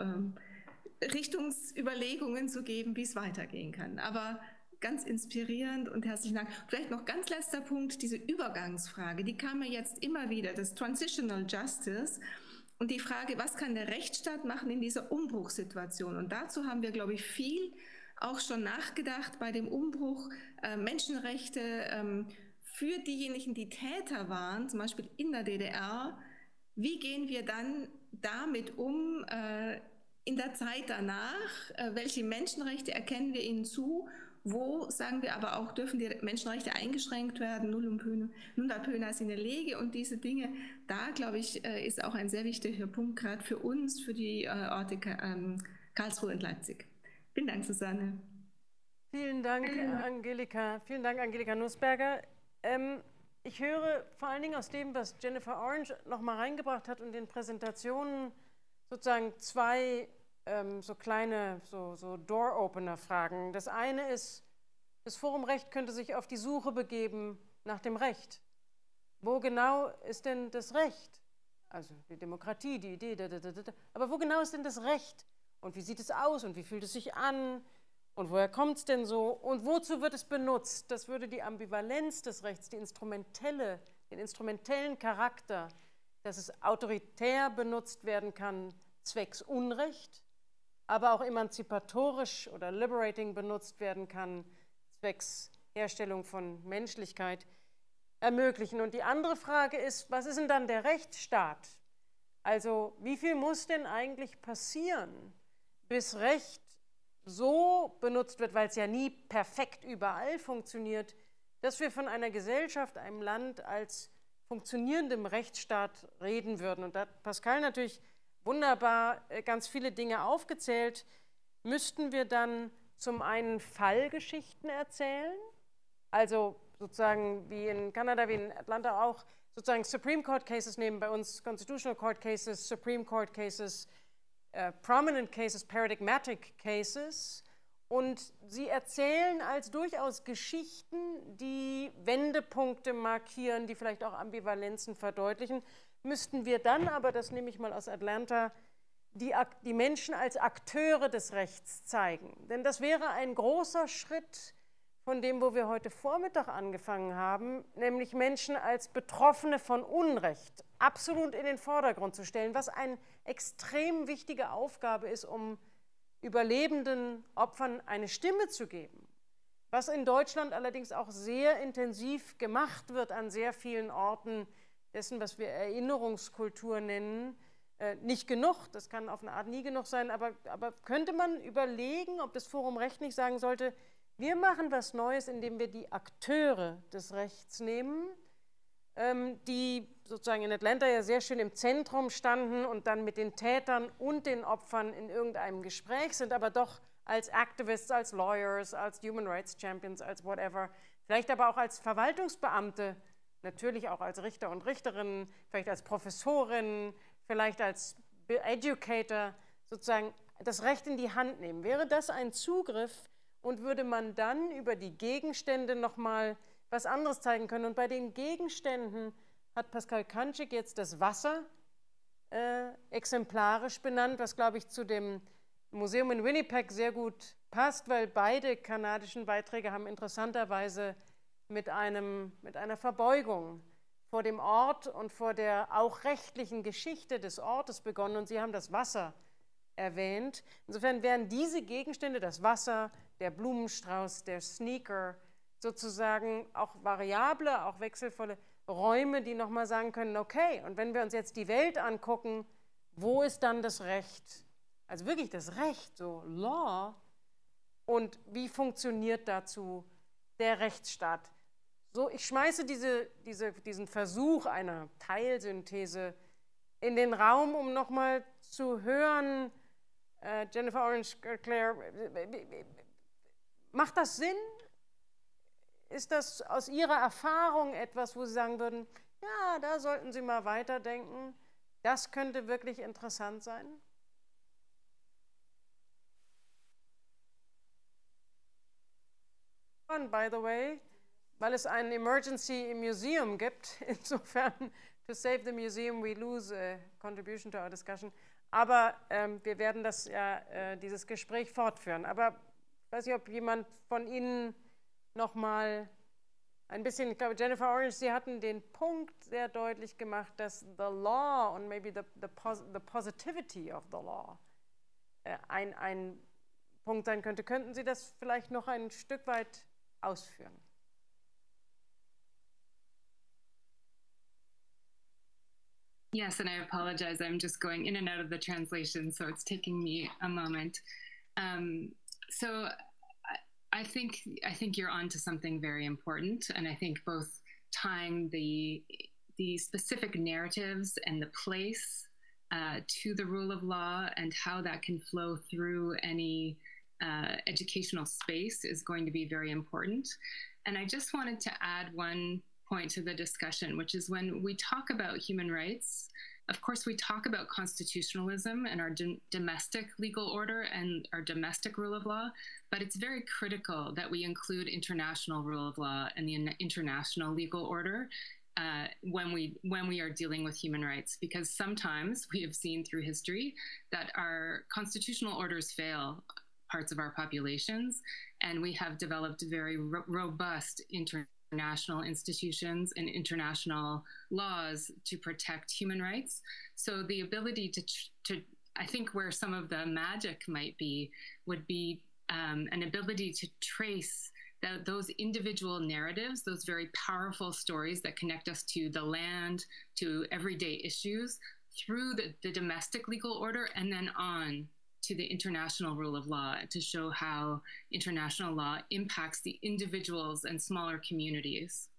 Richtungsüberlegungen zu geben, wie es weitergehen kann. Aber ganz inspirierend und herzlichen Dank. Vielleicht noch ganz letzter Punkt, diese Übergangsfrage, die kam mir jetzt immer wieder, das Transitional Justice und die Frage, was kann der Rechtsstaat machen in dieser Umbruchssituation? Und dazu haben wir, glaube ich, viel auch schon nachgedacht bei dem Umbruch, Menschenrechte für diejenigen, die Täter waren, zum Beispiel in der DDR. Wie gehen wir dann damit um in der Zeit danach? Welche Menschenrechte erkennen wir ihnen zu? Wo, sagen wir aber auch, dürfen die Menschenrechte eingeschränkt werden? Nulla pöna sine lege und diese Dinge. Da, glaube ich, ist auch ein sehr wichtiger Punkt, gerade für uns, für die Orte Karlsruhe und Leipzig. Vielen Dank, Susanne. Vielen Dank, Angelika. Vielen Dank, Angelika Nußberger. Ich höre vor allen Dingen aus dem, was Jennifer Orange noch mal reingebracht hat und den Präsentationen sozusagen 2 so kleine Door-Opener-Fragen. Das eine ist, das Forum Recht könnte sich auf die Suche begeben nach dem Recht. Wo genau ist denn das Recht? Also die Demokratie, die Idee, aber wo genau ist denn das Recht? Und wie sieht es aus und wie fühlt es sich an? Und woher kommt es denn so? Und wozu wird es benutzt? Das würde die Ambivalenz des Rechts, den instrumentellen Charakter, dass es autoritär benutzt werden kann, zwecks Unrecht, aber auch emanzipatorisch oder liberating benutzt werden kann, zwecks Herstellung von Menschlichkeit, ermöglichen. Und die andere Frage ist, was ist denn dann der Rechtsstaat? Also wie viel muss denn eigentlich passieren, bis Recht so benutzt wird, weil es ja nie perfekt überall funktioniert, dass wir von einer Gesellschaft, einem Land als funktionierendem Rechtsstaat reden würden. Und da hat Pascal natürlich wunderbar ganz viele Dinge aufgezählt. Müssten wir dann zum einen Fallgeschichten erzählen, also sozusagen wie in Kanada, wie in Atlanta auch, sozusagen Supreme Court Cases nehmen, bei uns Constitutional Court Cases, Supreme Court Cases, Prominent Cases, Paradigmatic Cases, und sie erzählen als durchaus Geschichten, die Wendepunkte markieren, die vielleicht auch Ambivalenzen verdeutlichen. Müssten wir dann aber, das nehme ich mal aus Atlanta, die Menschen als Akteure des Rechts zeigen. Denn das wäre ein großer Schritt von dem, wo wir heute Vormittag angefangen haben, nämlich Menschen als Betroffene von Unrecht absolut in den Vordergrund zu stellen, was eine extrem wichtige Aufgabe ist, um überlebenden Opfern eine Stimme zu geben. Was in Deutschland allerdings auch sehr intensiv gemacht wird an sehr vielen Orten dessen, was wir Erinnerungskultur nennen. Nicht genug, das kann auf eine Art nie genug sein, aber könnte man überlegen, ob das Forum Recht nicht sagen sollte, wir machen was Neues, indem wir die Akteure des Rechts nehmen, die sozusagen in Atlanta ja sehr schön im Zentrum standen und dann mit den Tätern und den Opfern in irgendeinem Gespräch sind, aber doch als Activists, als Lawyers, als Human Rights Champions, als whatever, vielleicht aber auch als Verwaltungsbeamte, natürlich auch als Richter und Richterinnen, vielleicht als Professorin, vielleicht als Educator, sozusagen das Recht in die Hand nehmen. Wäre das ein Zugriff und würde man dann über die Gegenstände nochmal was anderes zeigen können? Und bei den Gegenständen hat Pascal Kanczyk jetzt das Wasser exemplarisch benannt, was, glaube ich, zu dem Museum in Winnipeg sehr gut passt, weil beide kanadischen Beiträge haben interessanterweise mit einer Verbeugung vor dem Ort und vor der auch rechtlichen Geschichte des Ortes begonnen, und Sie haben das Wasser erwähnt. Insofern wären diese Gegenstände, das Wasser, der Blumenstrauß, der Sneaker, sozusagen auch variable, auch wechselvolle Räume, die nochmal sagen können, okay, und wenn wir uns jetzt die Welt angucken, wo ist dann das Recht? Also wirklich das Recht, so Law, und wie funktioniert dazu der Rechtsstaat? So, ich schmeiße diesen Versuch einer Teilsynthese in den Raum, um nochmal zu hören, Jennifer Orange, Claire, macht das Sinn? Ist das aus Ihrer Erfahrung etwas, wo Sie sagen würden, ja, da sollten Sie mal weiterdenken, das könnte wirklich interessant sein? Und by the way, weil es einen Emergency im Museum gibt, insofern, to save the museum, we lose a contribution to our discussion. Aber wir werden dieses Gespräch fortführen. Aber ich weiß nicht, ob jemand von Ihnen nochmal ein bisschen, ich glaube, Jennifer Orange, Sie hatten den Punkt sehr deutlich gemacht, dass the law und maybe the positivity of the law ein Punkt sein könnte. Könnten Sie das vielleicht noch ein Stück weit ausführen? Yes, and I apologize. I'm just going in and out of the translation, so it's taking me a moment. So I think you're onto something very important, and I think both tying the specific narratives and the place to the rule of law and how that can flow through any educational space is going to be very important. And I just wanted to add one point to the discussion, which is when we talk about human rights, of course, we talk about constitutionalism and our domestic legal order and our domestic rule of law, but it's very critical that we include international rule of law and the international legal order when we are dealing with human rights, because sometimes we have seen through history that our constitutional orders fail parts of our populations. And we have developed very robust international institutions and international laws to protect human rights. So the ability to I think where some of the magic might be would be an ability to trace those individual narratives, those very powerful stories that connect us to the land, to everyday issues, through the domestic legal order and then on to the international rule of law, to show how international law impacts the individuals and smaller communities.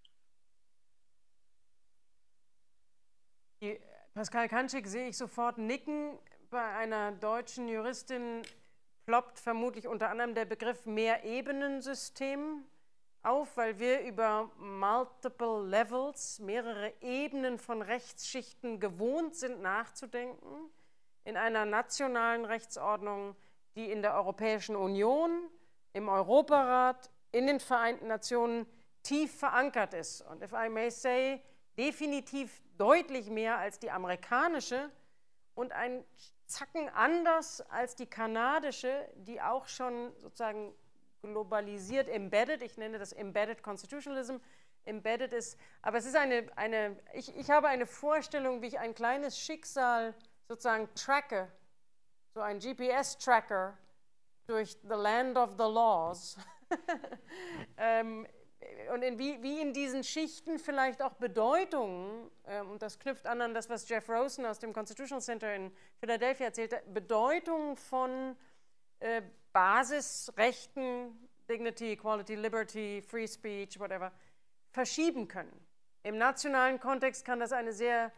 Pascal Kanschik sehe ich sofort nicken. Bei einer deutschen Juristin ploppt vermutlich unter anderem der Begriff Mehrebenensystem auf, weil wir über multiple levels, mehrere Ebenen von Rechtsschichten gewohnt sind nachzudenken, in einer nationalen Rechtsordnung, die in der Europäischen Union, im Europarat, in den Vereinten Nationen tief verankert ist. Und if I may say, definitiv deutlich mehr als die amerikanische und ein Zacken anders als die kanadische, die auch schon sozusagen globalisiert, embedded, ich nenne das Embedded Constitutionalism, embedded ist. Aber es ist ich habe eine Vorstellung, wie ich ein kleines Schicksal sozusagen tracke, so ein GPS-Tracker durch the land of the laws. Und wie in diesen Schichten vielleicht auch Bedeutungen, und das knüpft an das, was Jeff Rosen aus dem Constitutional Center in Philadelphia erzählte, Bedeutungen von Basisrechten, Dignity, Equality, Liberty, Free Speech, whatever, verschieben können. Im nationalen Kontext kann das eine sehr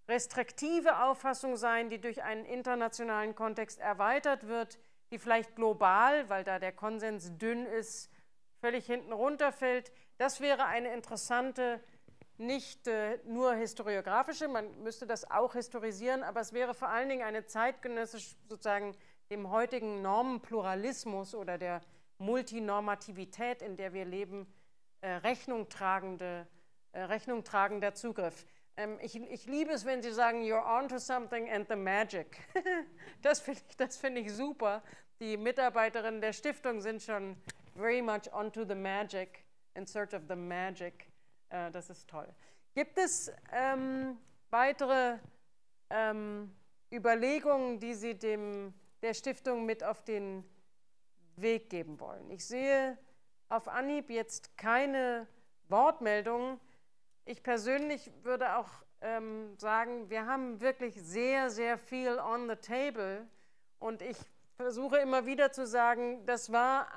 restriktive Auffassung sein, die durch einen internationalen Kontext erweitert wird, die vielleicht global, weil da der Konsens dünn ist, völlig hinten runterfällt. Das wäre eine interessante, nicht nur historiografische, man müsste das auch historisieren, aber es wäre vor allen Dingen eine zeitgenössisch sozusagen dem heutigen Normenpluralismus oder der Multinormativität, in der wir leben, Rechnung tragender Zugriff. Ich liebe es, wenn Sie sagen, you're onto something and the magic. Das finde ich super. Die Mitarbeiterinnen der Stiftung sind schon very much onto the magic, in search of the magic. Das ist toll. Gibt es weitere Überlegungen, die Sie der Stiftung mit auf den Weg geben wollen? Ich sehe auf Anhieb jetzt keine Wortmeldungen. Ich persönlich würde auch sagen, wir haben wirklich sehr, sehr viel on the table und ich versuche immer wieder zu sagen, das war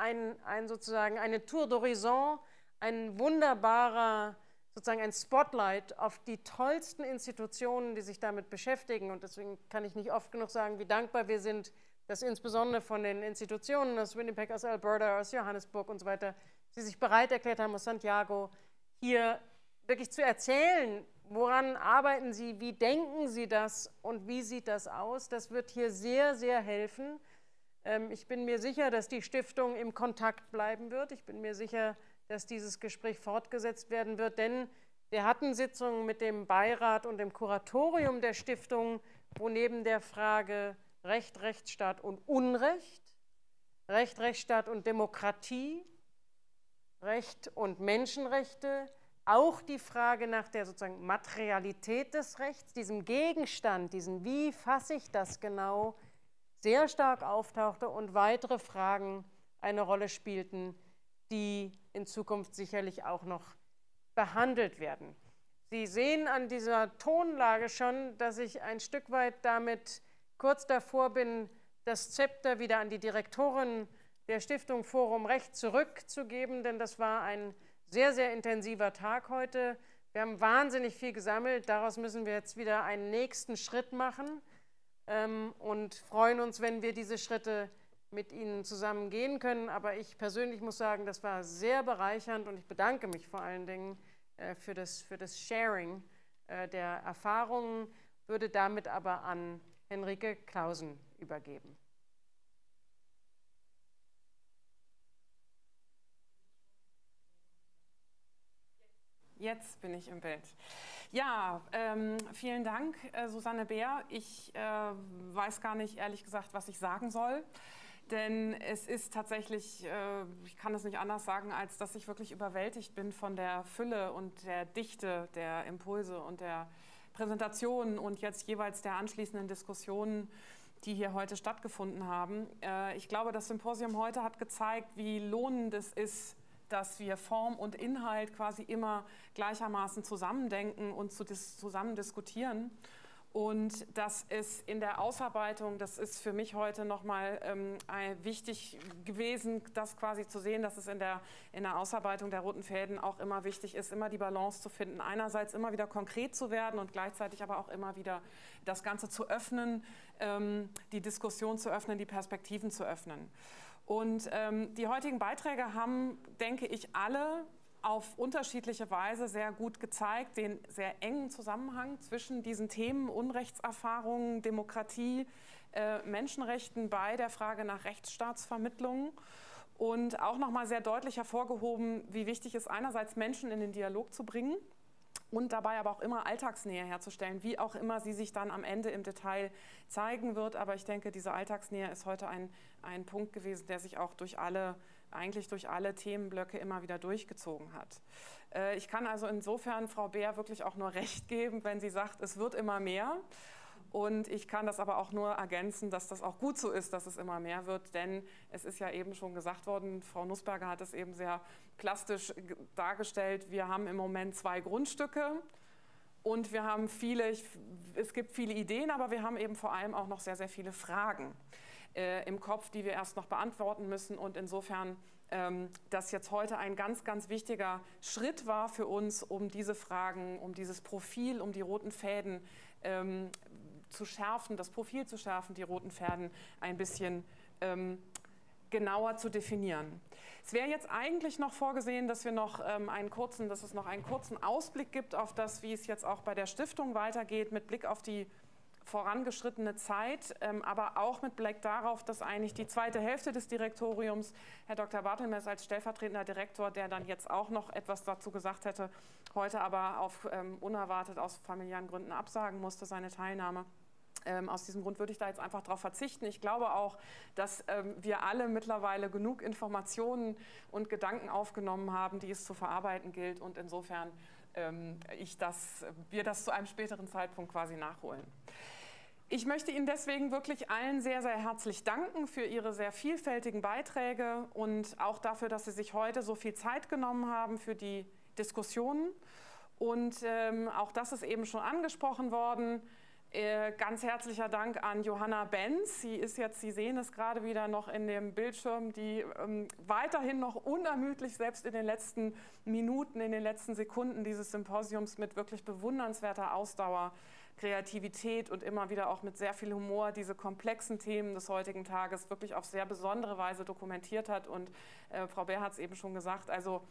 sozusagen eine Tour d'horizon, ein wunderbarer, sozusagen ein Spotlight auf die tollsten Institutionen, die sich damit beschäftigen. Und deswegen kann ich nicht oft genug sagen, wie dankbar wir sind, dass insbesondere von den Institutionen aus Winnipeg, aus Alberta, aus Johannesburg und so weiter, sie sich bereit erklärt haben, aus Santiago, hier wirklich zu erzählen, woran arbeiten Sie, wie denken Sie das und wie sieht das aus. Das wird hier sehr, sehr helfen. Ich bin mir sicher, dass die Stiftung im Kontakt bleiben wird. Ich bin mir sicher, dass dieses Gespräch fortgesetzt werden wird, denn wir hatten Sitzungen mit dem Beirat und dem Kuratorium der Stiftung, wo neben der Frage Recht, Rechtsstaat und Unrecht, Recht, Rechtsstaat und Demokratie, Recht und Menschenrechte, auch die Frage nach der sozusagen Materialität des Rechts, diesem Gegenstand, wie fasse ich das genau, sehr stark auftauchte und weitere Fragen eine Rolle spielten, die in Zukunft sicherlich auch noch behandelt werden. Sie sehen an dieser Tonlage schon, dass ich ein Stück weit damit kurz davor bin, das Zepter wieder an die Direktorin der Stiftung Forum Recht zurückzugeben, denn das war ein sehr, sehr intensiver Tag heute. Wir haben wahnsinnig viel gesammelt, daraus müssen wir jetzt wieder einen nächsten Schritt machen und freuen uns, wenn wir diese Schritte mit Ihnen zusammen gehen können. Aber ich persönlich muss sagen, das war sehr bereichernd und ich bedanke mich vor allen Dingen für das Sharing der Erfahrungen, würde damit aber an Henrike Claussen übergeben. Jetzt bin ich im Bild. Ja, vielen Dank, Susanne Baer. Ich weiß gar nicht, ehrlich gesagt, was ich sagen soll. Denn es ist tatsächlich, ich kann es nicht anders sagen, als dass ich wirklich überwältigt bin von der Fülle und der Dichte der Impulse und der Präsentationen und jetzt jeweils der anschließenden Diskussionen, die hier heute stattgefunden haben. Ich glaube, das Symposium heute hat gezeigt, wie lohnend es ist, dass wir Form und Inhalt quasi immer gleichermaßen zusammendenken und zusammen diskutieren. Und dass es in der Ausarbeitung, das ist für mich heute nochmal wichtig gewesen, das quasi zu sehen, dass es in der Ausarbeitung der roten Fäden auch immer wichtig ist, immer die Balance zu finden. Einerseits immer wieder konkret zu werden und gleichzeitig aber auch immer wieder das Ganze zu öffnen, die Diskussion zu öffnen, die Perspektiven zu öffnen. Und die heutigen Beiträge haben, denke ich, alle auf unterschiedliche Weise sehr gut gezeigt, den sehr engen Zusammenhang zwischen diesen Themen Unrechtserfahrungen, Demokratie, Menschenrechten bei der Frage nach Rechtsstaatsvermittlung und auch nochmal sehr deutlich hervorgehoben, wie wichtig es einerseits Menschen in den Dialog zu bringen und dabei aber auch immer Alltagsnähe herzustellen, wie auch immer sie sich dann am Ende im Detail zeigen wird. Aber ich denke, diese Alltagsnähe ist heute ein Punkt gewesen, der sich auch eigentlich durch alle Themenblöcke immer wieder durchgezogen hat. Ich kann also insofern Frau Baer wirklich auch nur recht geben, wenn sie sagt, es wird immer mehr. Und ich kann das aber auch nur ergänzen, dass das auch gut so ist, dass es immer mehr wird, denn es ist ja eben schon gesagt worden, Frau Nußberger hat es eben sehr plastisch dargestellt, wir haben im Moment 2 Grundstücke und wir haben es gibt viele Ideen, aber wir haben eben vor allem auch noch sehr, sehr viele Fragen im Kopf, die wir erst noch beantworten müssen und insofern das jetzt heute ein ganz, ganz wichtiger Schritt war für uns, um diese Fragen, um dieses Profil, um die roten Fäden zu schärfen, das Profil zu schärfen, die roten Fäden ein bisschen genauer zu definieren. Es wäre jetzt eigentlich noch vorgesehen, dass wir noch dass es noch einen kurzen Ausblick gibt auf das, wie es jetzt auch bei der Stiftung weitergeht, mit Blick auf die vorangeschrittene Zeit, aber auch mit Blick darauf, dass eigentlich die zweite Hälfte des Direktoriums, Herr Dr. Bartelmess als stellvertretender Direktor, der dann jetzt auch noch etwas dazu gesagt hätte, heute aber unerwartet aus familiären Gründen absagen musste, seine Teilnahme. Aus diesem Grund würde ich da jetzt einfach darauf verzichten. Ich glaube auch, dass wir alle mittlerweile genug Informationen und Gedanken aufgenommen haben, die es zu verarbeiten gilt und insofern wir das zu einem späteren Zeitpunkt quasi nachholen. Ich möchte Ihnen deswegen wirklich allen sehr, sehr herzlich danken für Ihre sehr vielfältigen Beiträge und auch dafür, dass Sie sich heute so viel Zeit genommen haben für die Diskussionen. Und auch das ist eben schon angesprochen worden. Ganz herzlicher Dank an Johanna Benz. Sie sehen es gerade wieder noch in dem Bildschirm, die weiterhin noch unermüdlich, selbst in den letzten Minuten, in den letzten Sekunden dieses Symposiums mit wirklich bewundernswerter Ausdauer, Kreativität und immer wieder auch mit sehr viel Humor diese komplexen Themen des heutigen Tages wirklich auf sehr besondere Weise dokumentiert hat. Und Frau Baer hat es eben schon gesagt, also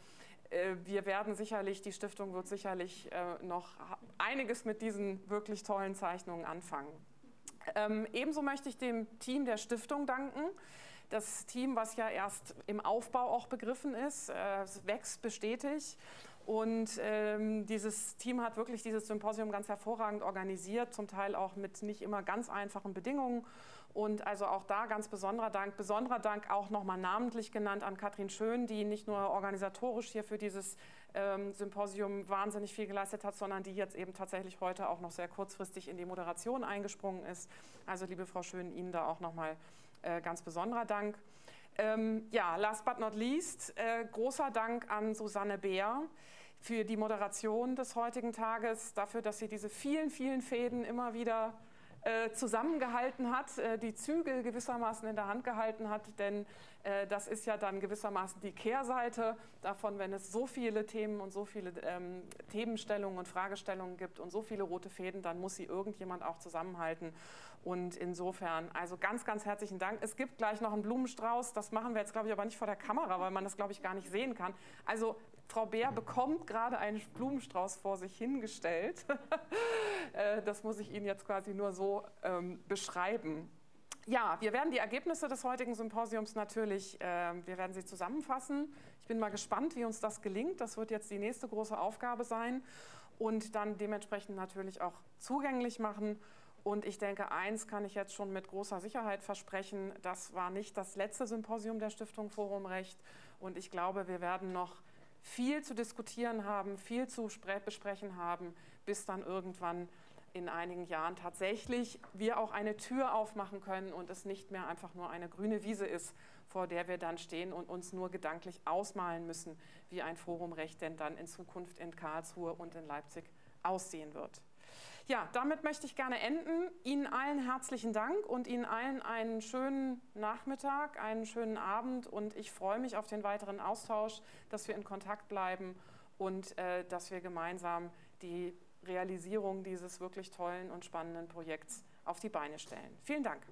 die Stiftung wird sicherlich noch einiges mit diesen wirklich tollen Zeichnungen anfangen. Ebenso möchte ich dem Team der Stiftung danken. Das Team, was ja erst im Aufbau auch begriffen ist, es wächst stetig. Und dieses Team hat wirklich dieses Symposium ganz hervorragend organisiert, zum Teil auch mit nicht immer ganz einfachen Bedingungen. Und also auch da ganz besonderer Dank auch nochmal namentlich genannt an Katrin Schön, die nicht nur organisatorisch hier für dieses Symposium wahnsinnig viel geleistet hat, sondern die jetzt eben tatsächlich heute auch noch sehr kurzfristig in die Moderation eingesprungen ist. Also liebe Frau Schön, Ihnen da auch nochmal ganz besonderer Dank. Ja, last but not least, großer Dank an Susanne Baer für die Moderation des heutigen Tages, dafür, dass sie diese vielen, vielen Fäden immer wieder zusammengehalten hat, die Zügel gewissermaßen in der Hand gehalten hat, denn das ist ja dann gewissermaßen die Kehrseite davon, wenn es so viele Themen und so viele Themenstellungen und Fragestellungen gibt und so viele rote Fäden, dann muss sie irgendjemand auch zusammenhalten. Und insofern, also ganz, ganz herzlichen Dank. Es gibt gleich noch einen Blumenstrauß, das machen wir jetzt, glaube ich, aber nicht vor der Kamera, weil man das, glaube ich, gar nicht sehen kann. Also Frau Baer bekommt gerade einen Blumenstrauß vor sich hingestellt. Das muss ich Ihnen jetzt quasi nur so beschreiben. Ja, wir werden die Ergebnisse des heutigen Symposiums natürlich, wir werden sie zusammenfassen. Ich bin mal gespannt, wie uns das gelingt. Das wird jetzt die nächste große Aufgabe sein und dann dementsprechend natürlich auch zugänglich machen. Und ich denke, eins kann ich jetzt schon mit großer Sicherheit versprechen, das war nicht das letzte Symposium der Stiftung Forum Recht. Und ich glaube, wir werden noch viel zu diskutieren haben, viel zu besprechen haben, bis dann irgendwann in einigen Jahren tatsächlich wir auch eine Tür aufmachen können und es nicht mehr einfach nur eine grüne Wiese ist, vor der wir dann stehen und uns nur gedanklich ausmalen müssen, wie ein Forumrecht denn dann in Zukunft in Karlsruhe und in Leipzig aussehen wird. Ja, damit möchte ich gerne enden. Ihnen allen herzlichen Dank und Ihnen allen einen schönen Nachmittag, einen schönen Abend und ich freue mich auf den weiteren Austausch, dass wir in Kontakt bleiben und dass wir gemeinsam die Realisierung dieses wirklich tollen und spannenden Projekts auf die Beine stellen. Vielen Dank.